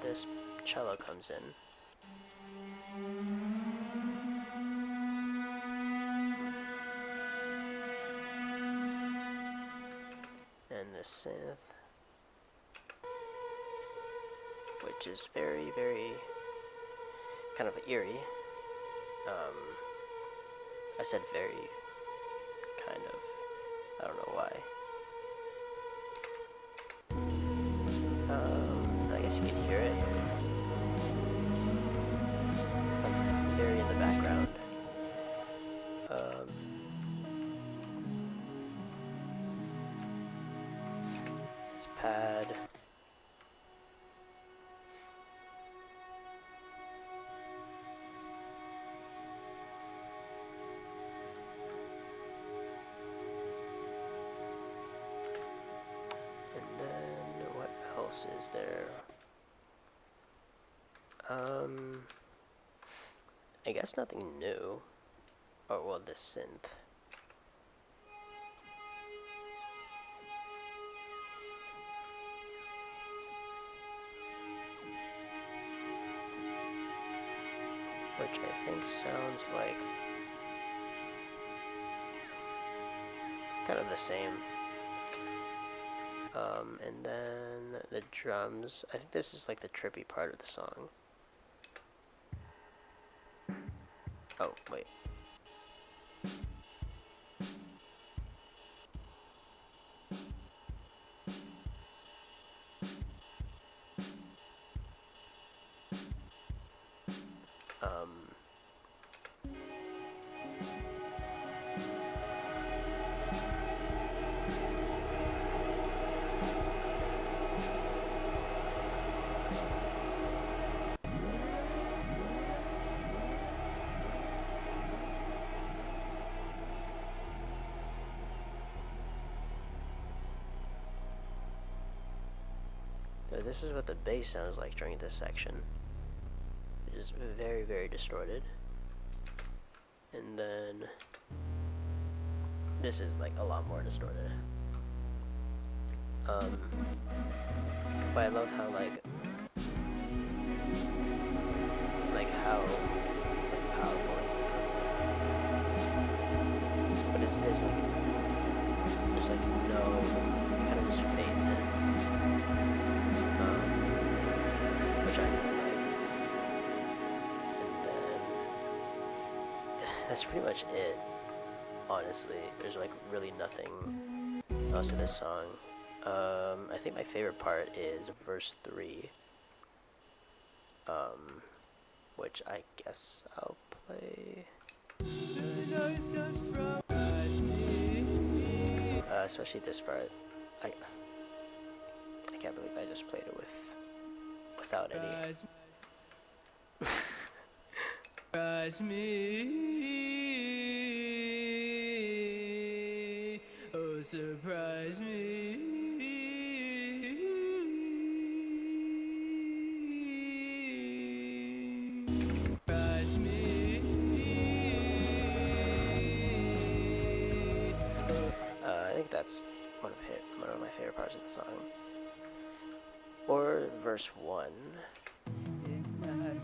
This cello comes in. And the synth, which is very, very kind of eerie. I said very, kind of. I don't know why. I guess you can hear it. It's like very in the background. This pad. And then what else is there? I guess nothing new. Oh, well, this synth. Which I think sounds like kind of the same. And then the drums. I think this is like the trippy part of the song. Oh, wait. So this is what the bass sounds like during this section. It is very, very distorted. And then this is like a lot more distorted. Um, but I love how like how like powerful it becomes. But it's like there's like no kind of just fades in, which I really like. And then that's pretty much it. Honestly, there's like really nothing else to this song. I think my favorite part is verse 3, which I guess I'll play. Especially this part. I can't believe I just played it without any. Surprise me, oh surprise me. Surprise me. I think that's one of my favorite parts of the song. Or verse 1. It's not hard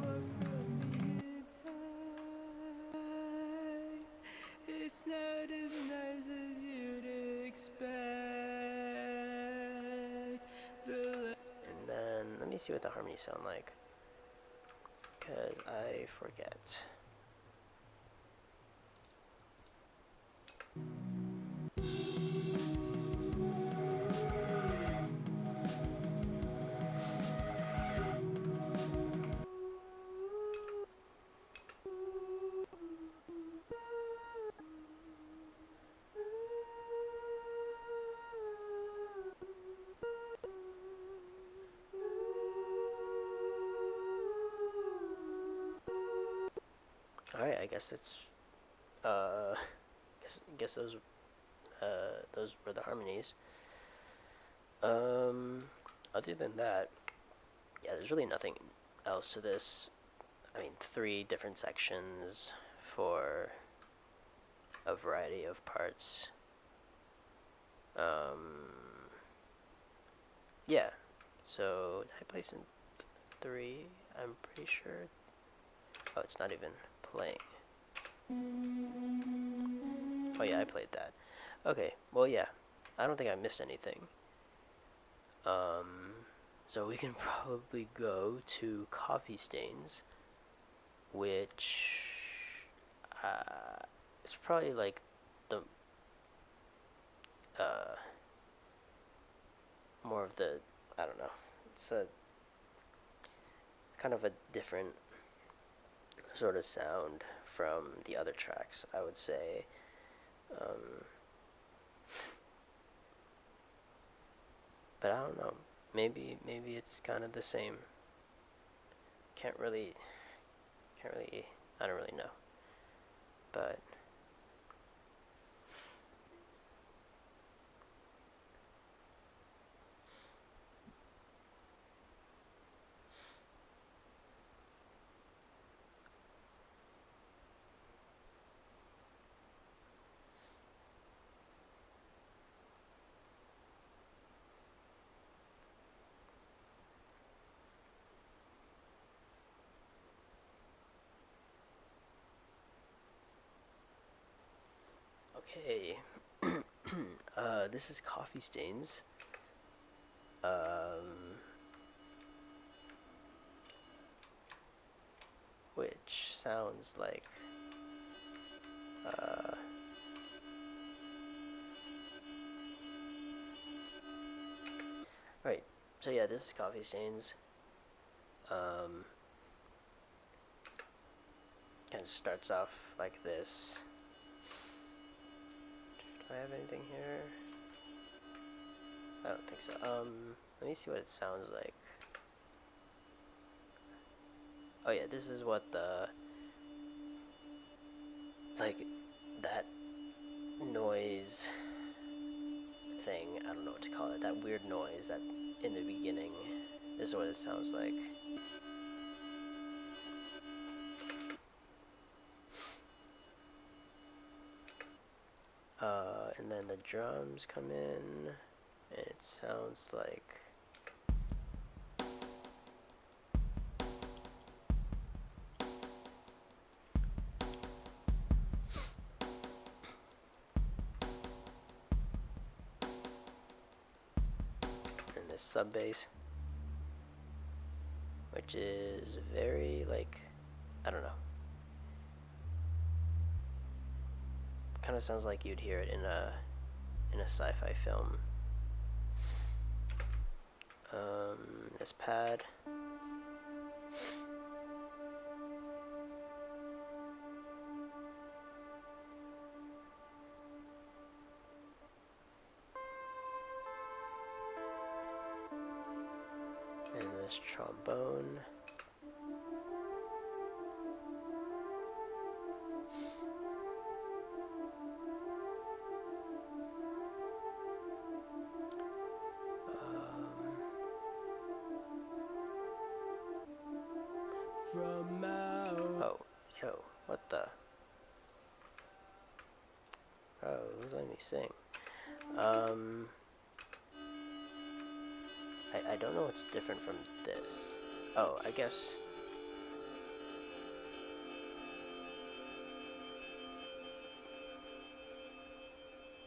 work from the inside. It's not as nice as you'd expect. And then let me see what the harmonies sound like, because I forget. Alright, I guess it's guess those were the harmonies. Other than that, yeah, there's really nothing else to this. I mean, 3 different sections for a variety of parts. Yeah. So did I play some 3? I'm pretty sure. Oh, it's not even playing. Oh yeah, I played that. Okay, well yeah, I don't think I missed anything. So we can probably go to Coffee Stains, which is probably like the more of the, I don't know. It's a kind of a different sort of sound from the other tracks, I would say. But I don't know. Maybe it's kind of the same. Can't really. I don't really know. But okay. This is Coffee Stains. Which sounds like right. So yeah, this is Coffee Stains. Kind of starts off like this. Do I have anything here? I don't think so. Let me see what it sounds like. Oh yeah, this is what the, like, that noise thing, I don't know what to call it, that weird noise that in the beginning, this is what it sounds like. And then the drums come in. And it sounds like and this sub bass, which is very like, I don't know, kind of sounds like you'd hear it in a sci-fi film. This pad. And this trombone. From out. Oh, yo, what the? Oh, who's letting me sing? I don't know what's different from this. Oh, I guess.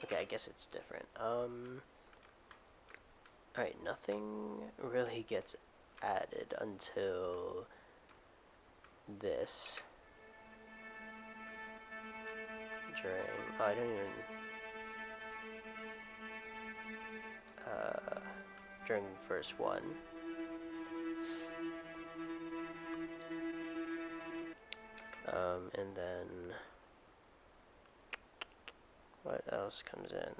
Okay, I guess it's different. Alright, nothing really gets added until this. During, oh, I don't even, during verse 1. And then, what else comes in?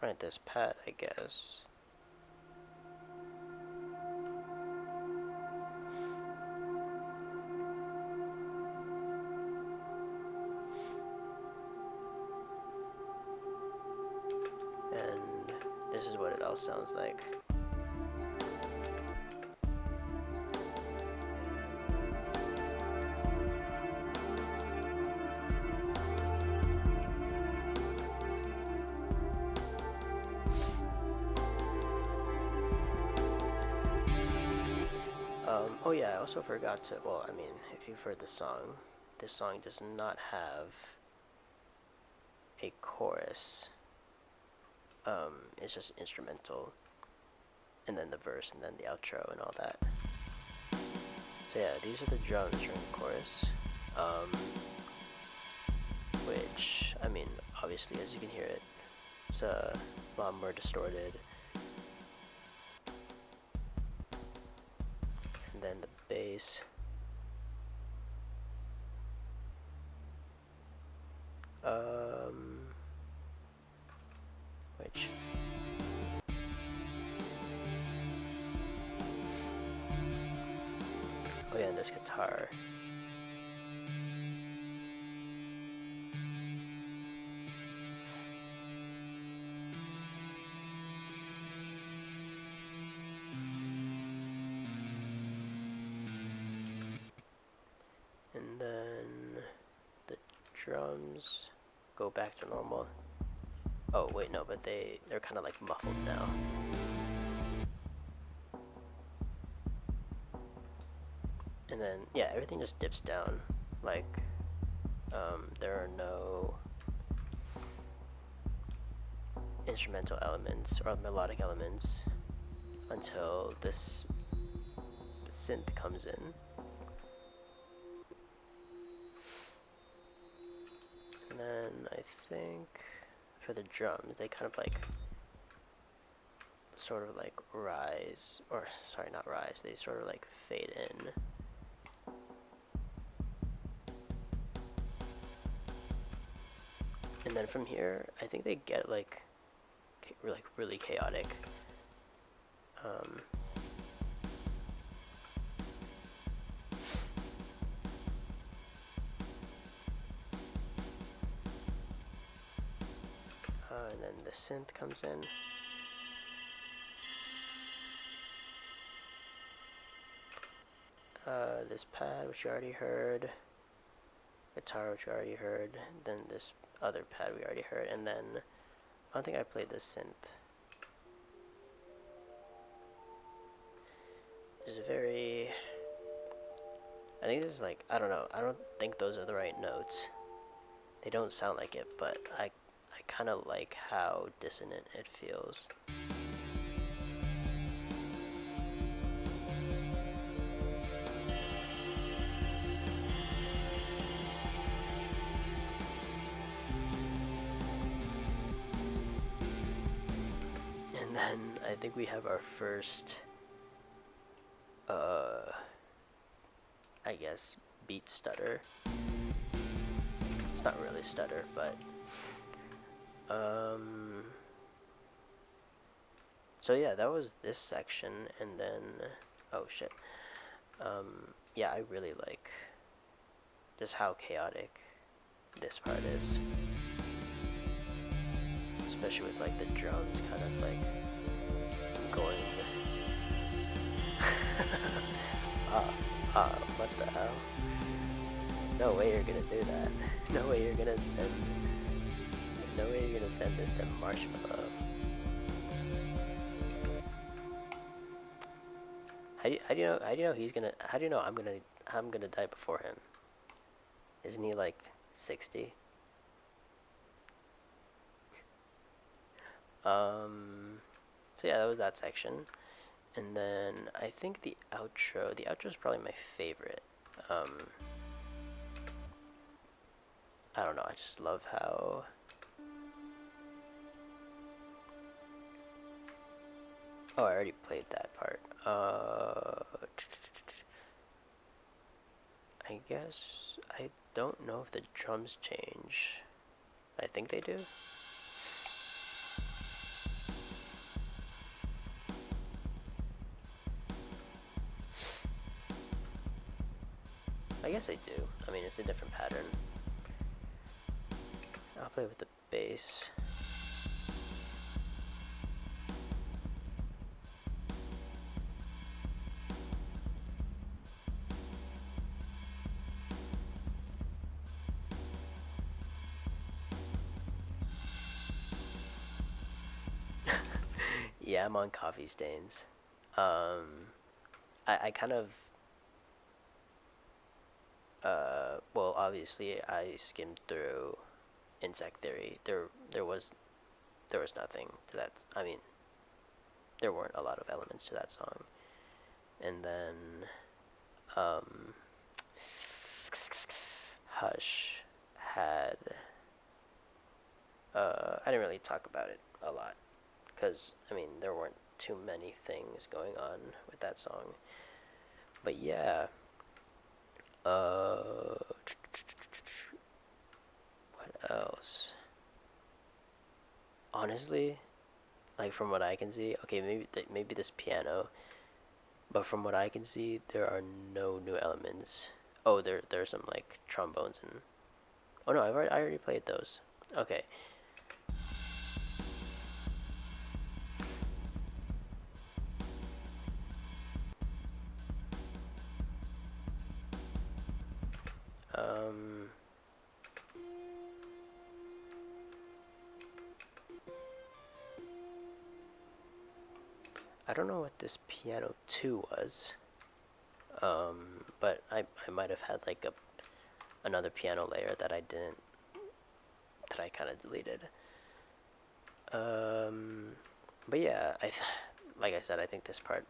Right, this pad, I guess. And this is what it all sounds like. Oh yeah, I also forgot to, well, I mean, if you've heard the song, this song does not have a chorus. It's just instrumental, and then the verse, and then the outro, and all that. So yeah, these are the drums during the chorus, which, I mean, obviously, as you can hear it, it's a lot more distorted. And then the bass. Which, oh yeah, and this guitar. And then the drums go back to normal. Oh wait, no, but they're kind of like muffled now. And then yeah, everything just dips down. Like there are no instrumental elements or melodic elements until this synth comes in. And then I think for the drums, they kind of like sort of like rise, or sorry, not rise, they sort of like fade in. And then from here, I think they get like really chaotic. And then the synth comes in. This pad, which you already heard. Guitar, which we already heard. Then this other pad we already heard. And then, I don't think I played the synth. is very. I think this is like, I don't know. I don't think those are the right notes. They don't sound like it, but I kind of like how dissonant it feels. And then I think we have our first, I guess, beat stutter. It's not really stutter, but so yeah, that was this section, and then oh shit, yeah, I really like just how chaotic this part is, especially with like the drums kind of like going. What the hell? No way you're gonna do that. No way you're gonna send. No way you're gonna send this to Marshmallow. How do you know? How do you know he's gonna? How do you know I'm gonna die before him? Isn't he like 60? So yeah, that was that section, and then I think the outro. The outro is probably my favorite. I don't know. I just love how. Oh, I already played that part. I guess I don't know if the drums change. I think they do. I guess I do. I mean, it's a different pattern. I'll play with the bass. Yeah, I'm on coffee stains. I kind of well, obviously I skimmed through Insect Theory. There was nothing to that. I mean, there weren't a lot of elements to that song. And then Hush had I didn't really talk about it a lot because I mean there weren't too many things going on with that song. But yeah, what else? Honestly, like from what I can see, okay, maybe this piano, but from what I can see, there are no new elements. Oh, there's some like trombones and oh no, I already played those. Okay. Um, I don't know what this piano 2 was. But I might have had like another piano layer that I didn't that I kind of deleted. But yeah, like I said, I think this part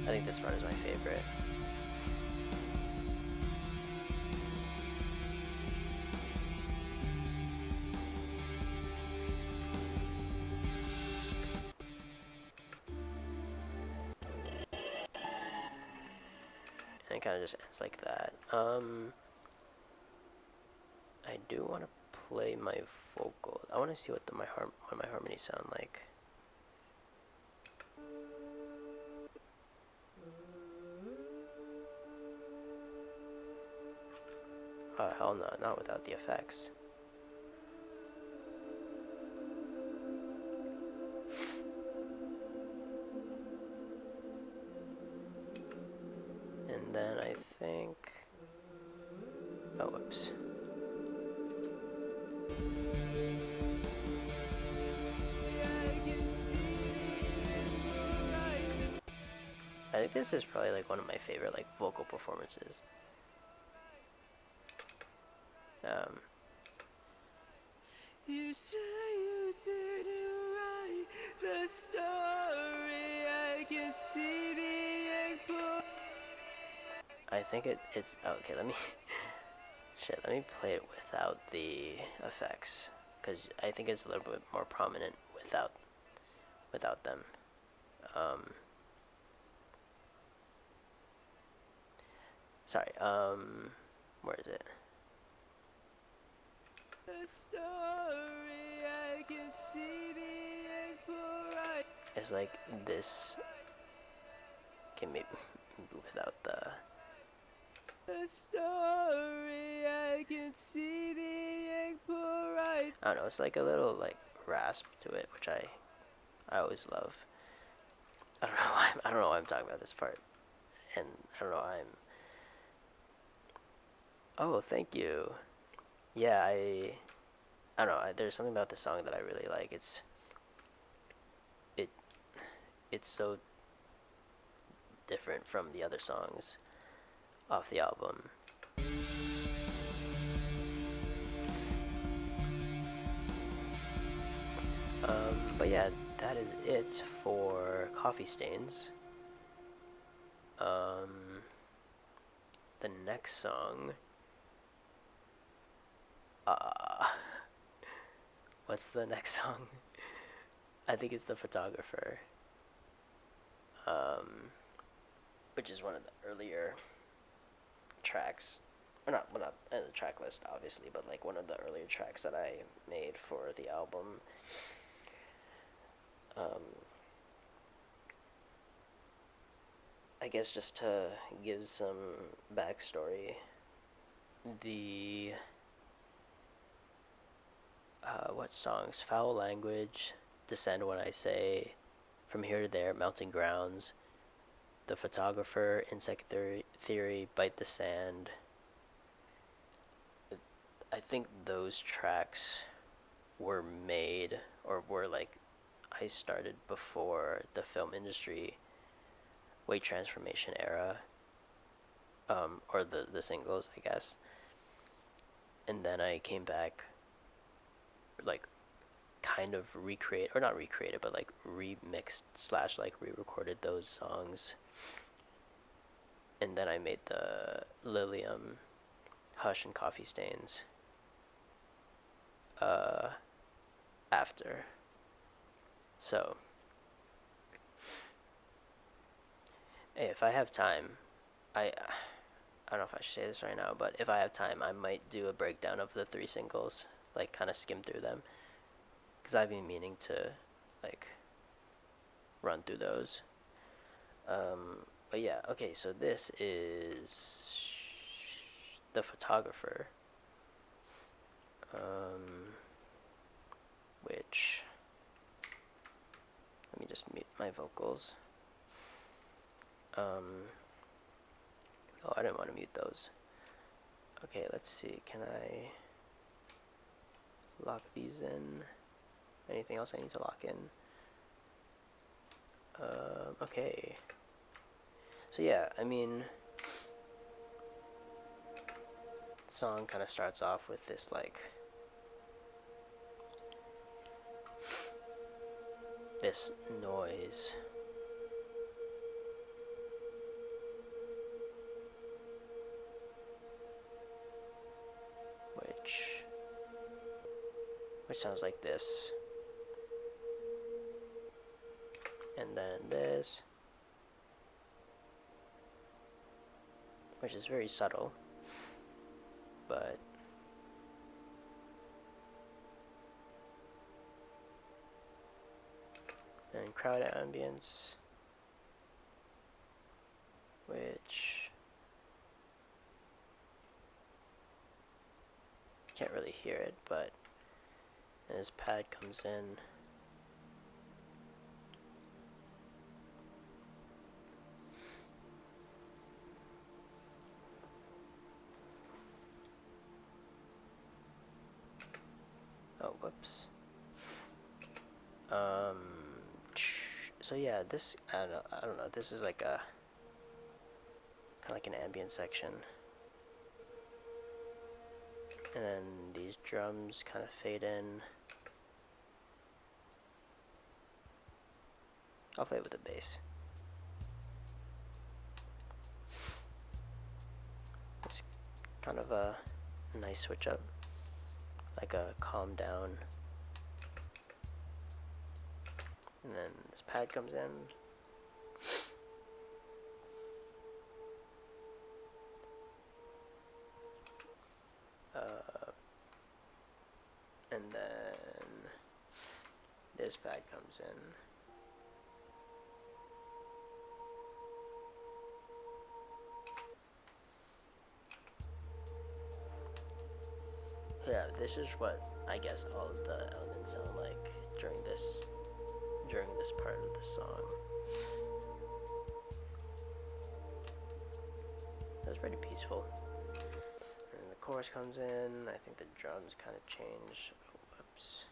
is my favorite. And it kind of just ends like that. I do want to play my vocal. I want to see what my harmonies sound like. Oh hell no, not without the effects. And then I think, oh whoops. I think this is probably like one of my favorite like vocal performances. Um, You say you didn't write the story. I can see the ink. I think it's okay. Let me shit. Let me play it without the effects because I think it's a little bit more prominent without them. Um, sorry. Where is it? The story. I can see the ink pour right. It's like this. Okay, maybe without the. The story. I can see the ink pour right. I don't know. It's like a little like rasp to it, which I always love. I don't know why I don't know why I'm talking about this part, and I don't know why I'm. Oh, thank you. Yeah, I don't know. There's something about the song that I really like. It it's so different from the other songs off the album. But yeah, that is it for Coffee Stains. The next song, uh, what's the next song? I think it's The Photographer, um, which is one of the earlier tracks. Or not, well, not in the track list, obviously, but like one of the earlier tracks that I made for the album. Um, I guess just to give some backstory, the what songs? Foul Language, Descend When I Say, From Here to There, Mountain Grounds, The Photographer, Insect Theory, Bite the Sand. I think those tracks were made, or were like, I started before the film industry weight transformation era, or the singles, I guess. And then I came back, like, kind of recreate, or not recreated, but like remixed slash like re-recorded those songs. And then I made the Lilium, Hush, and Coffee Stains uh, after. So, hey, if I have time, I don't know if I should say this right now, but if I have time, I might do a breakdown of the three singles, like kind of skim through them, because I've been meaning to, like, run through those. But yeah, okay, so this is The Photographer, which, let me just mute my vocals. Oh, I didn't want to mute those. Okay, let's see, can I lock these in? Anything else I need to lock in? Okay. So yeah, I mean, the song kind of starts off with this like this noise, which sounds like this, and then this, which is very subtle, but and crowd ambience, which can't really hear it, but as pad comes in, oh whoops. So yeah, this I don't know. This is like a kind of like an ambient section. And then these drums kind of fade in. I'll play with the bass. It's kind of a nice switch up, like a calm down. And then this pad comes in. And then this pad comes in. Yeah, this is what I guess all of the elements sound like during this part of the song. It was pretty peaceful. And the chorus comes in. I think the drums kind of change. Oh, whoops.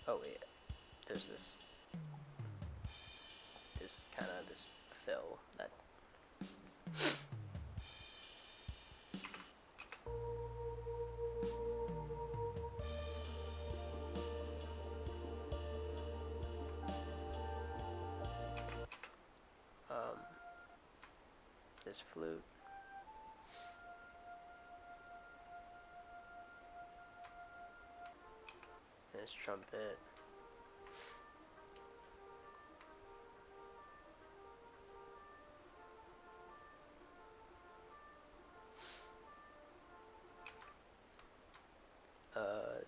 Oh wait, there's this kind of this fill that this flute. And this trumpet.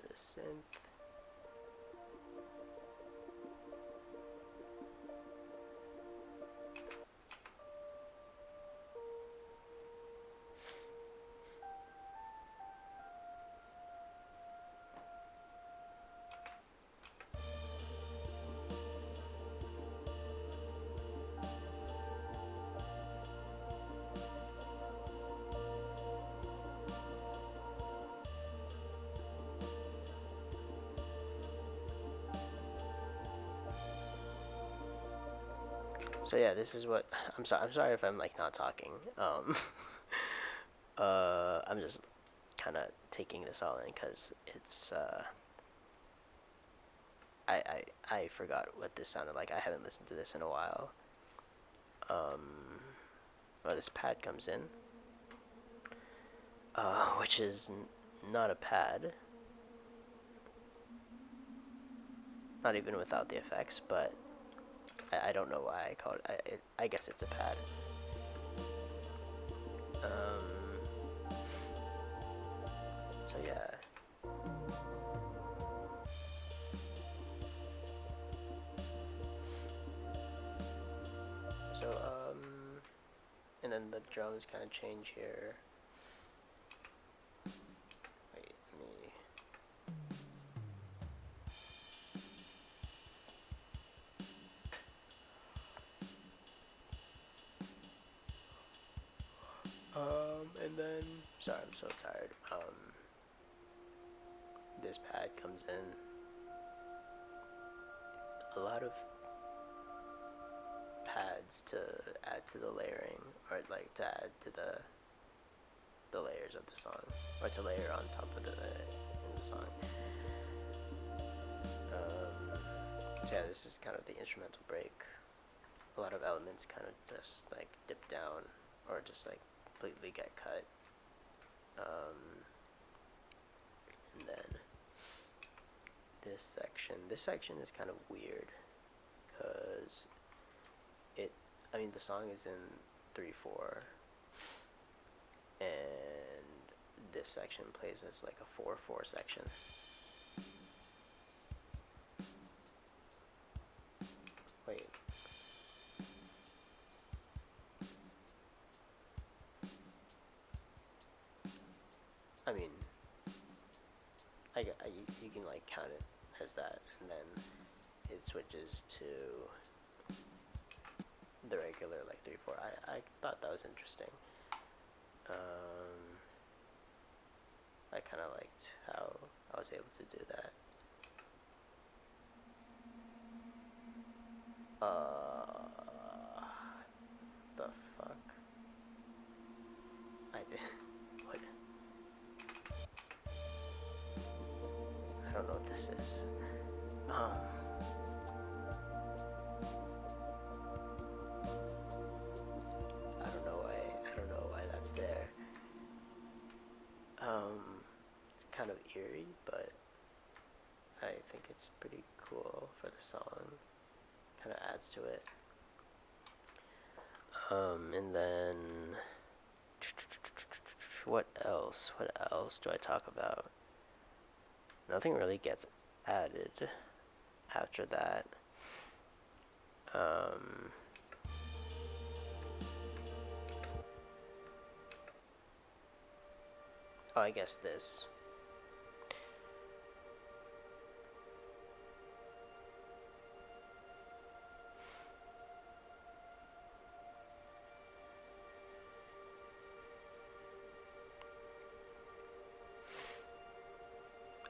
The synth. So yeah, this is what I'm sorry if I'm like not talking. I'm just kind of taking this all in because it's I forgot what this sounded like. I haven't listened to this in a while. Well, this pad comes in, which is not a pad, not even without the effects, but I don't know why I call it. I guess it's a pad. So yeah. So and then the drums kind of change here. Wait, let me. And then, sorry, I'm so tired. This pad comes in. A lot of pads to add to the layering, or like to add to the layers of the song, or to layer on top of the song. So yeah, this is kind of the instrumental break. A lot of elements kind of just like dip down, or just like completely get cut. And then this section is kind of weird, because the song is in 3/4, and this section plays as like a 4/4 section. Wait. I mean, you can like count it as that, and then it switches to the regular like 3/4. I thought that was interesting. I kind of liked how I was able to do that. The fuck? I did. What? I don't know what this is. I don't know why. I don't know why that's there. It's kind of eerie, but I think it's pretty cool for the song. Kind of adds to it. And then what else? What else do I talk about? Nothing really gets added after that. Oh, I guess this.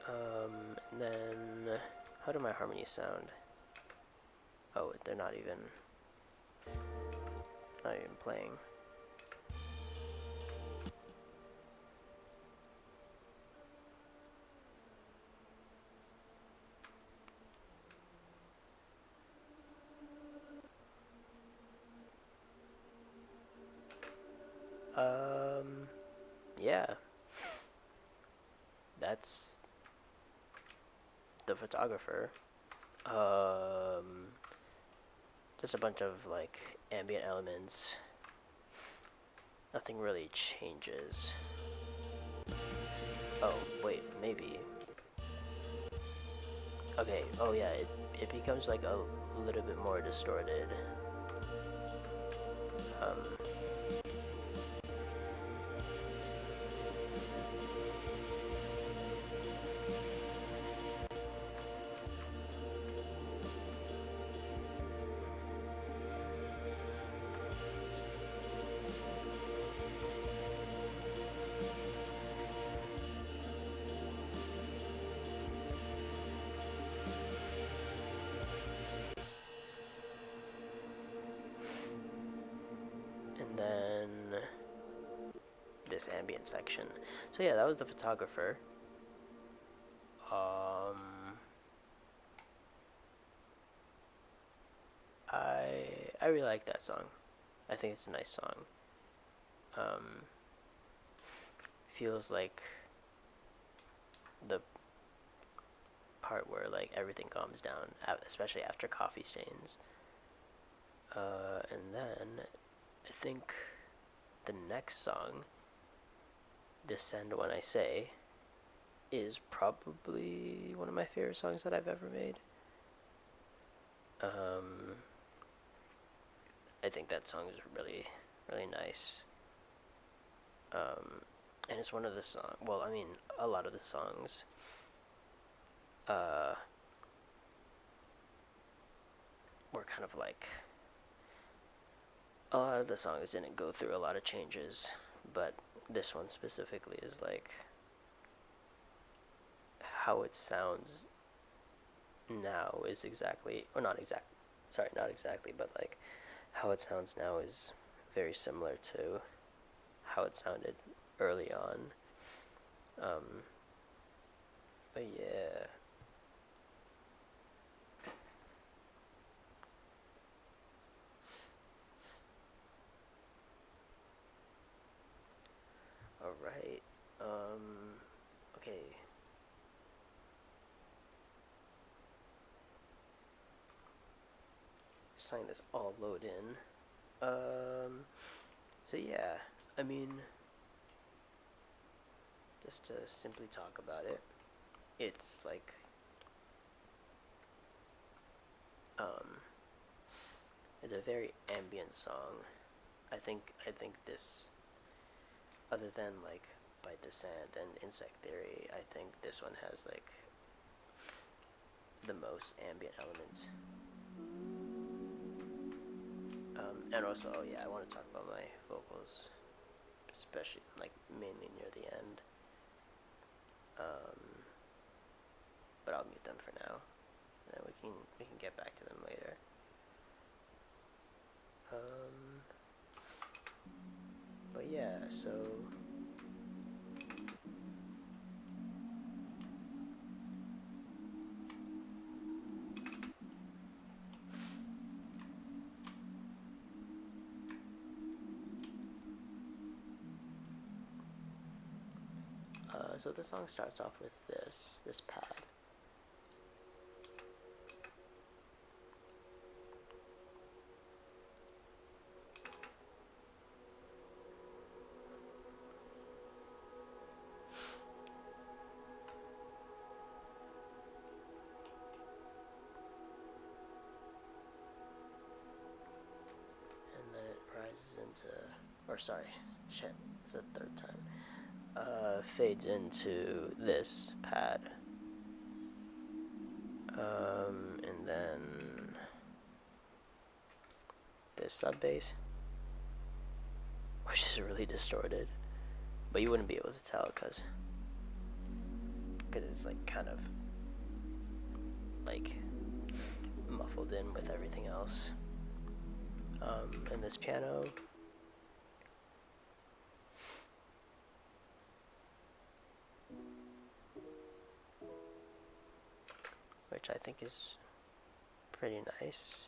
And then how do my harmonies sound? Oh, they're not even playing. Yeah. That's the photographer. Just a bunch of like ambient elements. Nothing really changes. Oh, wait, maybe. Okay, oh yeah, it becomes like a little bit more distorted. And then this ambient section. So yeah, that was the photographer. I really like that song. I think it's a nice song. Feels like the part where like everything calms down, especially after Coffee Stains. And then I think the next song, Descend When I Say, is probably one of my favorite songs that I've ever made. I think that song is really, really nice. And it's one of the songs, well, I mean, a lot of the songs, were kind of like, a lot of the songs didn't go through a lot of changes, but this one specifically is like, how it sounds now is exactly, or not exactly, sorry, not exactly, but like, how it sounds now is very similar to how it sounded early on. But yeah. Alright. Okay. Just letting this all load in. So yeah, I mean, just to simply talk about it, it's like, it's a very ambient song. I think this, other than like Bite the Sand and Insect Theory, I think this one has like the most ambient elements. And also, oh yeah, I want to talk about my vocals, especially like mainly near the end. But I'll mute them for now, and then we can get back to them later. Um, but yeah, so so the song starts off with this pad. And then it rises into, or sorry, shit, it's the third time. Fades into this pad. And then this sub bass, which is really distorted, but you wouldn't be able to tell because it's like kind of like muffled in with everything else. And this piano, which I think is pretty nice.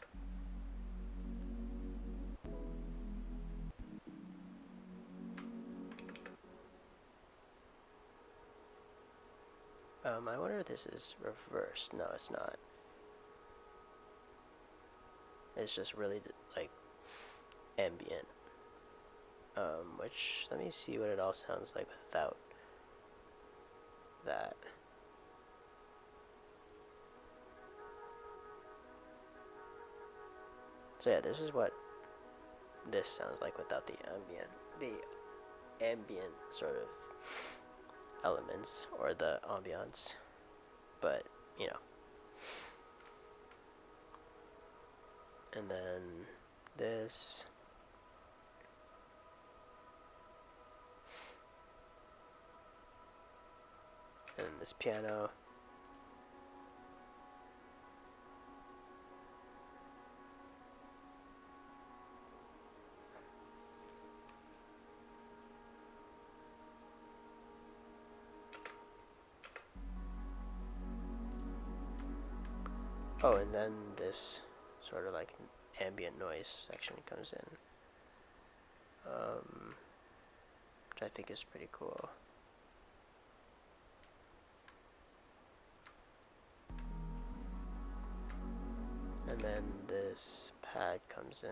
I wonder if this is reversed. No, it's not. It's just really like ambient. Which, let me see what it all sounds like without that. So yeah, this is what this sounds like without the ambient sort of elements or the ambiance. But, you know. And then this. And this piano. Oh, and then this sort of like ambient noise section comes in, which I think is pretty cool. And then this pad comes in.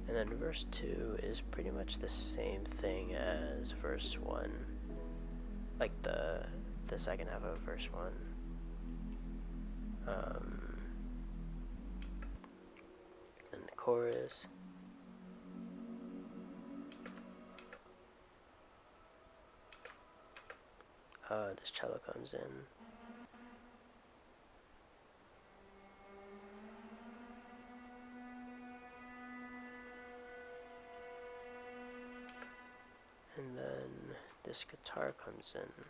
And then verse 2 is pretty much the same thing as verse 1. Like the second half of verse 1. And the chorus. This cello comes in. And then this guitar comes in.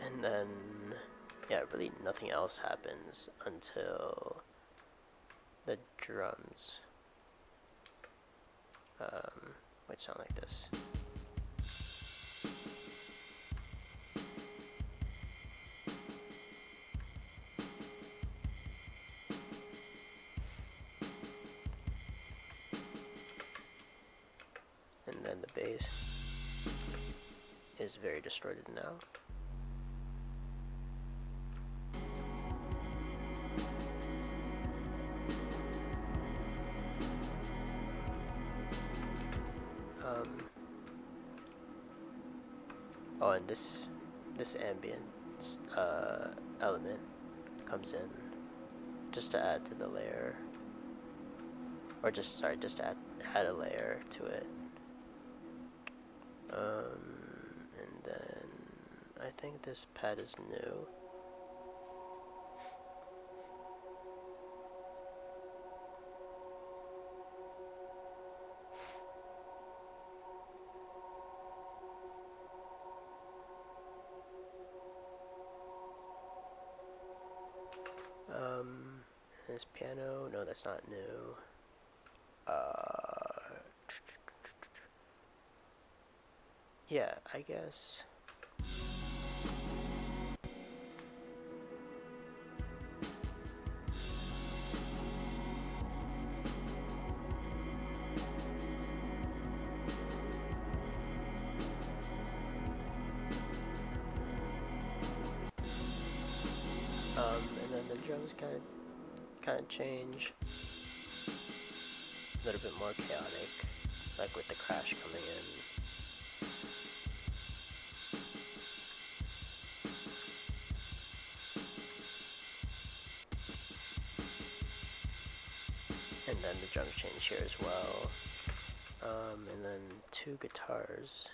And then, yeah, really nothing else happens until the drums, which sound like this. And then the bass is very distorted now. Oh, and this ambient element comes in just to add to the layer, or just to add a layer to it. And then I think this pad is new. This piano, no, that's not new. Yeah, I guess. And then the drums kind of change, a little bit more chaotic, like with the crash coming in. And then the drums change here as well. And then 2 guitars.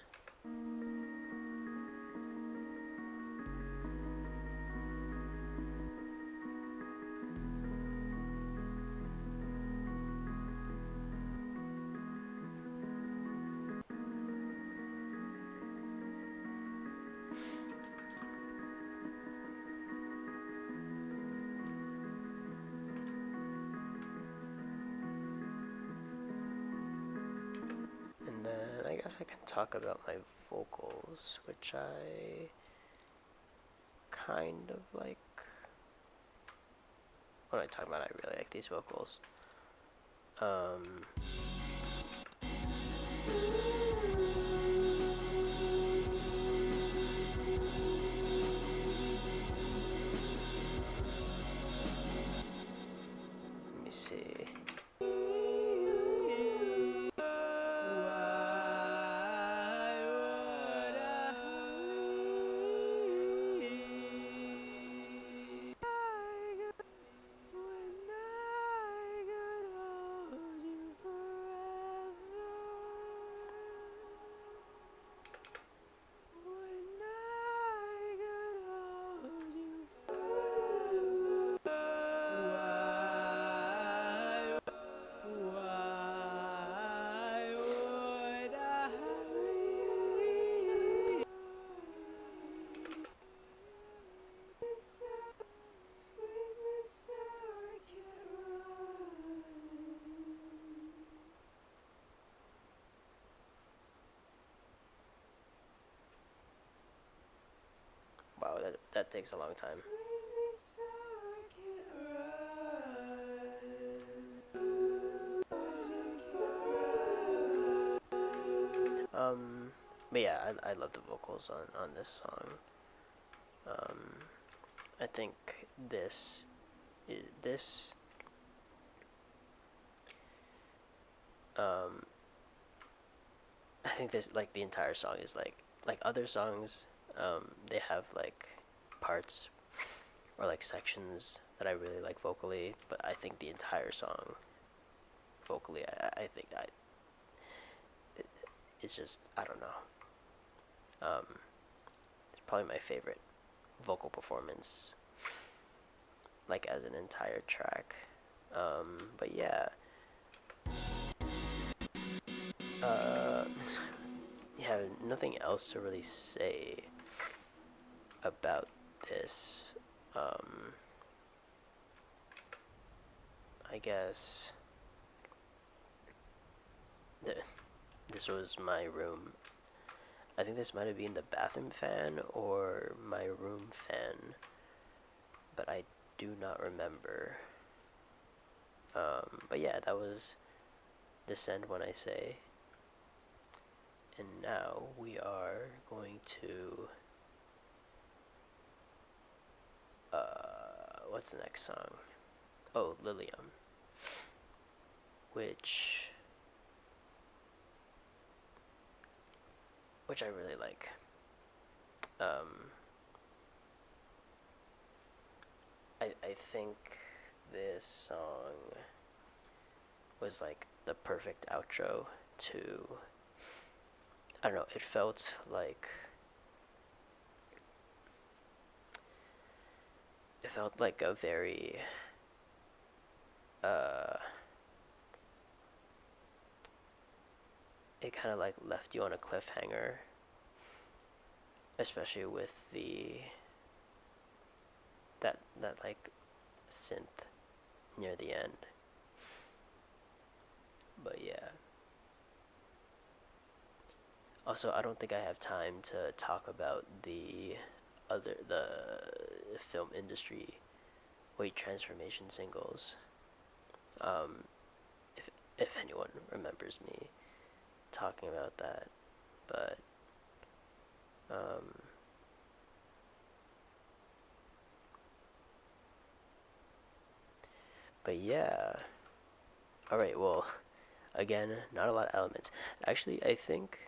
And then I guess I can talk about my vocals, which I kind of like. What am I talking about? I really like these vocals. Let me see. Wow, that takes a long time. But yeah, I love the vocals on this song. I think this I think this, like, the entire song is like other songs, they have like parts or like sections that I really like vocally, but I think the entire song vocally, I think it's just, I don't know. It's probably my favorite vocal performance, like as an entire track. But yeah, yeah, nothing else to really say about this. I guess this was my room. I think this might have been the bathroom fan or my room fan, but I do not remember. But yeah, that was Descend When I Say. And now we are going to, what's the next song? Oh, Lilium, which I really like. Um, I think this song was like the perfect outro to, I don't know, it felt like a very uh it kind of like left you on a cliffhanger, especially with that like synth near the end. But yeah. Also, I don't think I have time to talk about the film industry weight transformation singles. Um, if anyone remembers me talking about that, but um, but yeah. All right. Well, again, not a lot of elements. Actually, I think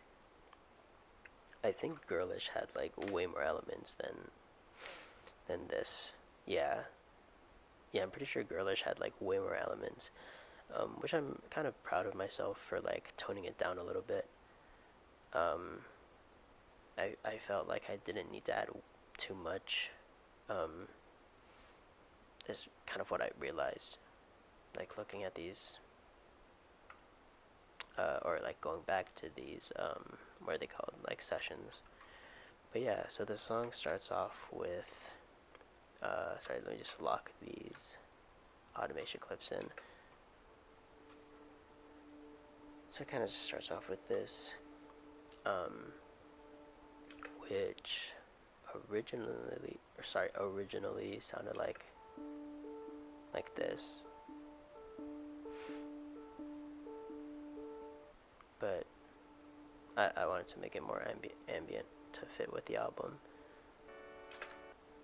Girlish had like way more elements than this. Yeah. Yeah, I'm pretty sure Girlish had like way more elements, which I'm kind of proud of myself for like toning it down a little bit. Um, I felt like I didn't need to add too much. Um, is kind of what I realized, like looking at these, or like going back to these, what are they called, like sessions. But yeah, so the song starts off with, sorry, let me just lock these automation clips in. So it kind of starts off with this, um, which originally sounded like this, but I wanted to make it more ambient to fit with the album.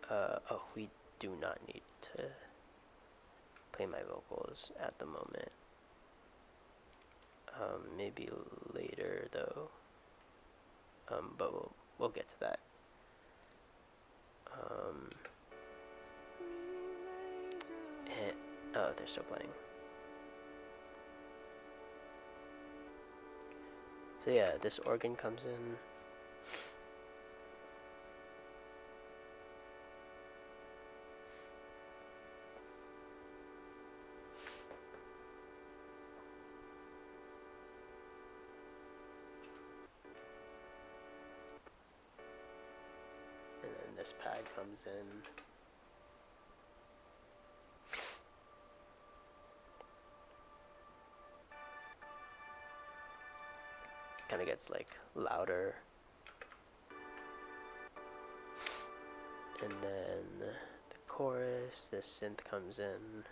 Oh, we do not need to play my vocals at the moment. Maybe later though. But we'll get to that. Um, and, oh, they're still playing. So yeah, this organ comes in. And then this pad comes in. Kind of gets like louder. And then the chorus, this synth comes in.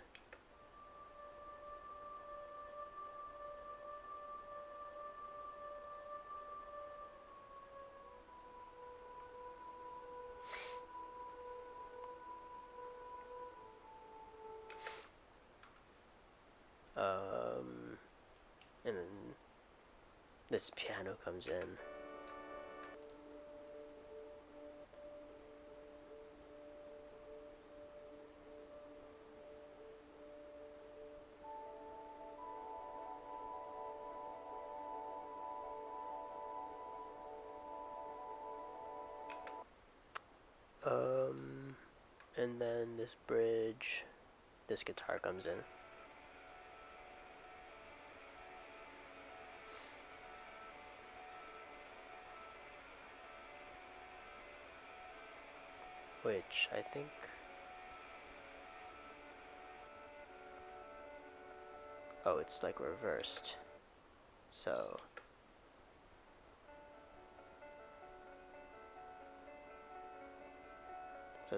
Um, and then this piano comes in. Um, and then this bridge, this guitar comes in. Which I think, oh, it's like reversed. So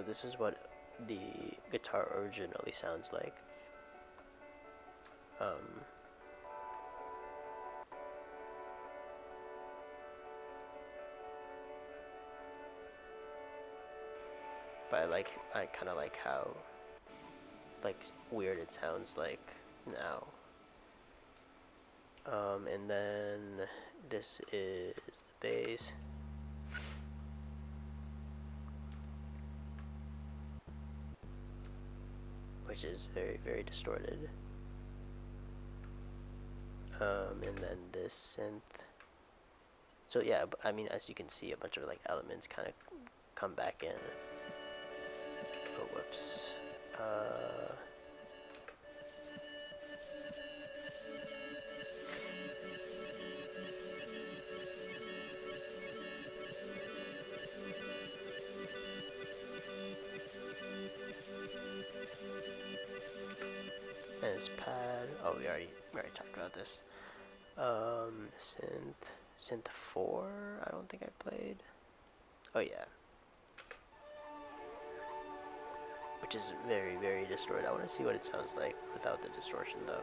this is what the guitar originally sounds like. Um, but I kind of like how like weird it sounds like now. And then this is the bass. which is very, very distorted. And then this synth. So yeah, I mean, as you can see, a bunch of like elements kind of come back in. Oh, whoops. And this pad. Oh, we already talked about this. Synth 4. I don't think I played. Oh yeah, which is very, very distorted. I want to see what it sounds like without the distortion though.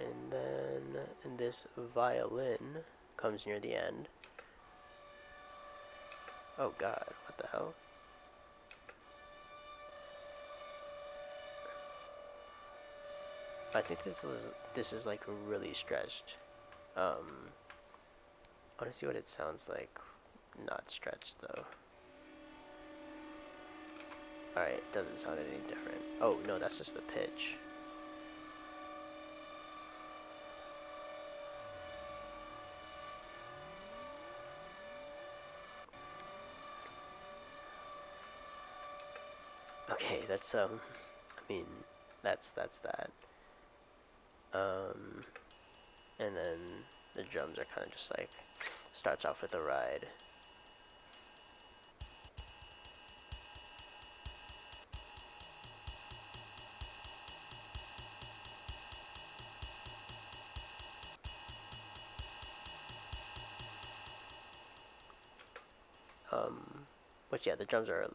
And then this violin comes near the end. Oh god, what the hell? I think this is like really stretched. I want to see what it sounds like not stretched though. Alright, it doesn't sound any different. Oh no, that's just the pitch. Okay, that's I mean, that's that. And then the drums are kind of just like starts off with a ride. But yeah, the drums are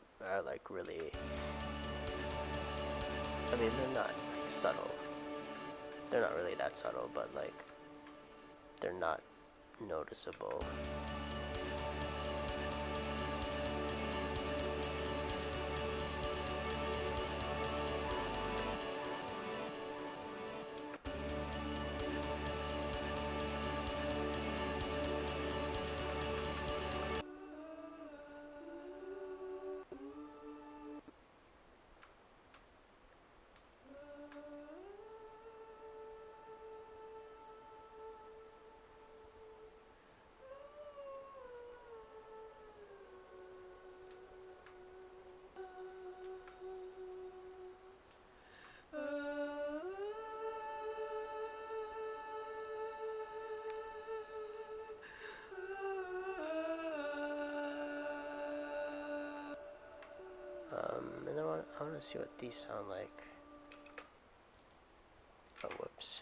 like really. I mean, they're not like subtle. They're not really that subtle, but like they're not noticeable. And then I want to see what these sound like. Oh, whoops.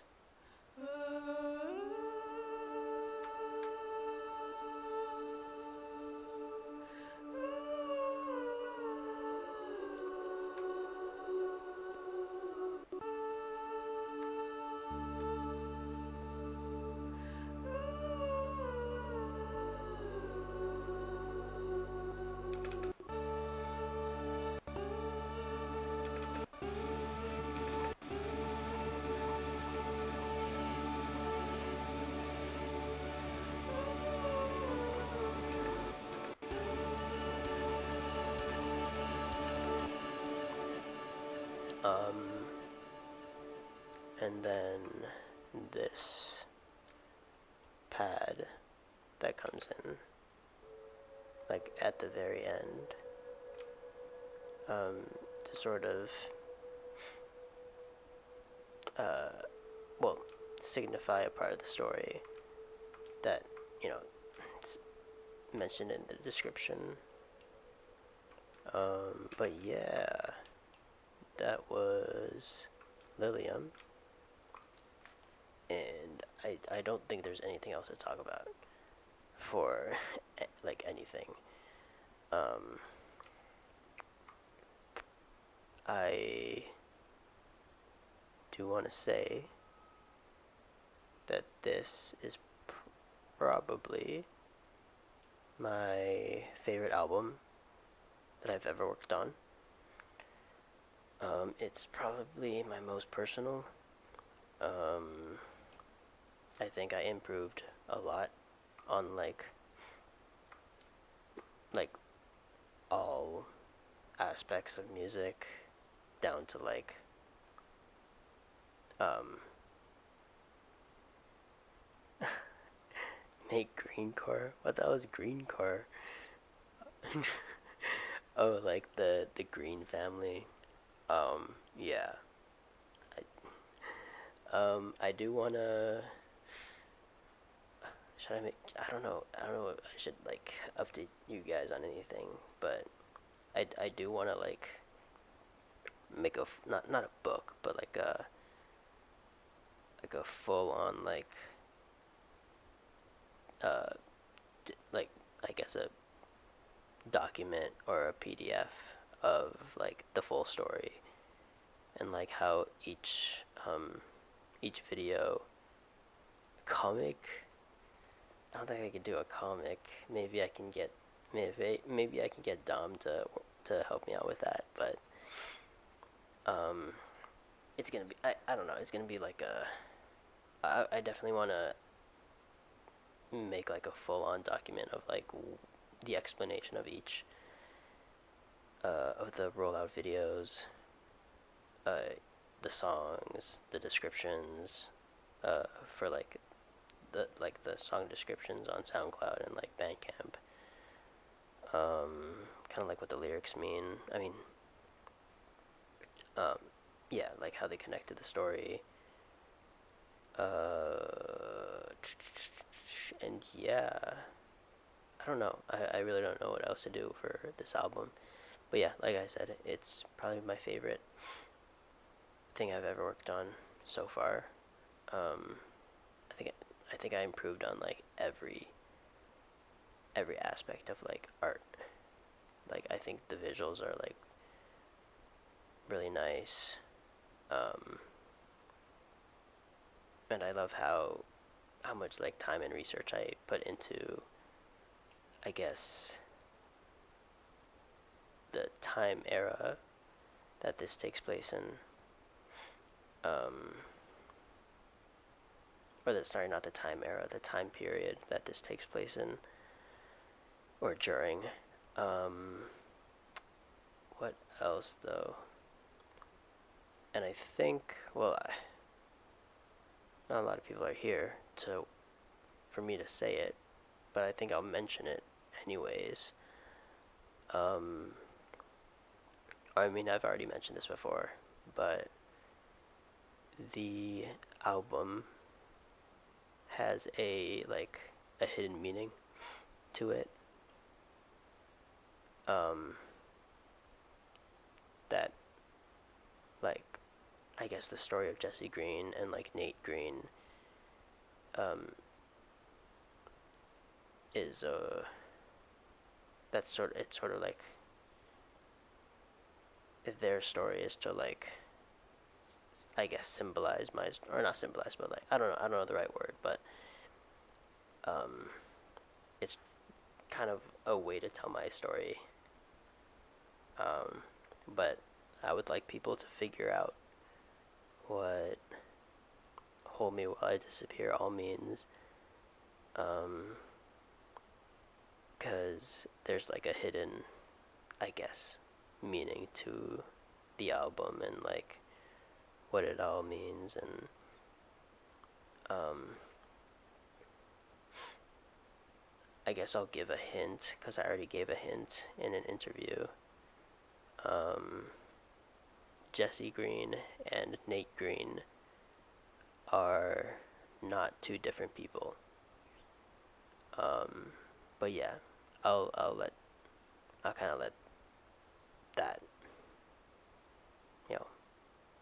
And then this pad that comes in, like at the very end, to sort of, well, signify a part of the story that, you know, it's mentioned in the description. But yeah, that was Lilium. And I don't think there's anything else to talk about for like anything. I do want to say that this is probably my favorite album that I've ever worked on. It's probably my most personal. Um, I think I improved a lot on like all aspects of music, down to um make greencore. What the hell is greencore? Oh, like the Green family. Yeah. I do wanna. Should I make? I don't know. I don't know if I should like update you guys on anything, but I do wanna make a not a book, but like a full on uh like I guess a document or a PDF of like the full story, and like how each video comic. I don't think I could do a comic. Maybe I can get maybe I can get Dom to help me out with that, but um it's gonna be I don't know, it's gonna be like I definitely want to make like a full on document of like the explanation of each of the rollout videos, uh, the songs, the descriptions, for the song descriptions on SoundCloud and like Bandcamp. Kind of like what the lyrics mean. I mean, um, yeah, like how they connect to the story. And yeah, I don't know. I really don't know what else to do for this album. But yeah, like I said, it's probably my favorite thing I've ever worked on so far. Um, I think I think I improved on like every aspect of like art. Like I think the visuals are like really nice. Um, and I love how much like time and research I put into, I guess, the time era that this takes place in. Um, or the sorry, not the time era, the time period that this takes place in, or during. Um, what else though? And I think, well, not a lot of people are here to for me to say it, but I think I'll mention it anyways. Um, I mean, I've already mentioned this before, but the album has a hidden meaning to it. Um, that like I guess the story of Jesse Green and like Nate Green um, is that's sort it's sort of like their story is to like I guess symbolize my or not symbolize but like I don't know the right word, but um, it's kind of a way to tell my story. Um, but I would like people to figure out what "Hold Me While I Disappear" all means, because there's like a hidden, I guess, meaning to the album and like what it all means, and um, I guess I'll give a hint because I already gave a hint in an interview. Um, Jesse Green and Nate Green are not two different people. Um, but yeah, I'll kind of let that, you know,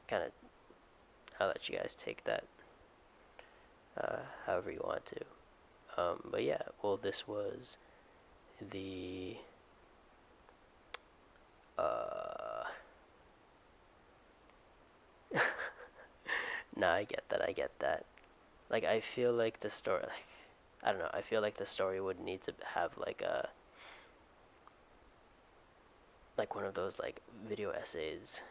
kind of I'll let you guys take that however you want to. But yeah, well, this was the uh. Nah, I get that. I get that. Like, I feel like the story, like, I don't know. I feel like the story would need to have like one of those like video essays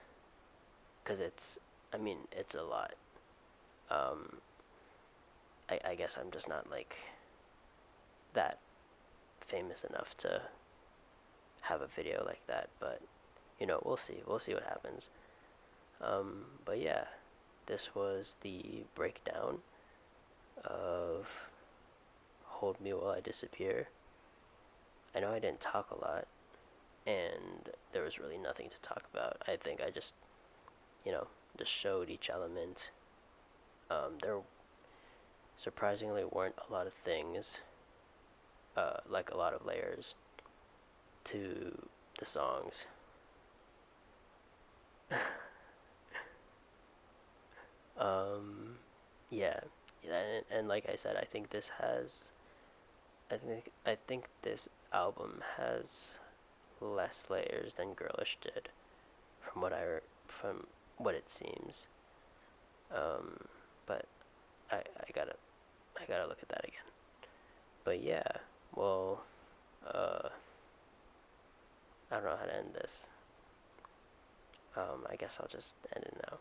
because I mean, it's a lot. Um, I guess I'm just not like that famous enough to have a video like that, but we'll see. We'll see what happens. But yeah, this was the breakdown of Hold Me While I Disappear. I know I didn't talk a lot, and there was really nothing to talk about. I think I you know, just showed each element. There surprisingly weren't a lot of things, like a lot of layers to the songs. um, yeah, and like I said, I think this album has less layers than Girlish did, from what it seems. Um, but I gotta look at that again. But yeah, well, I don't know how to end this. I guess I'll just end it now.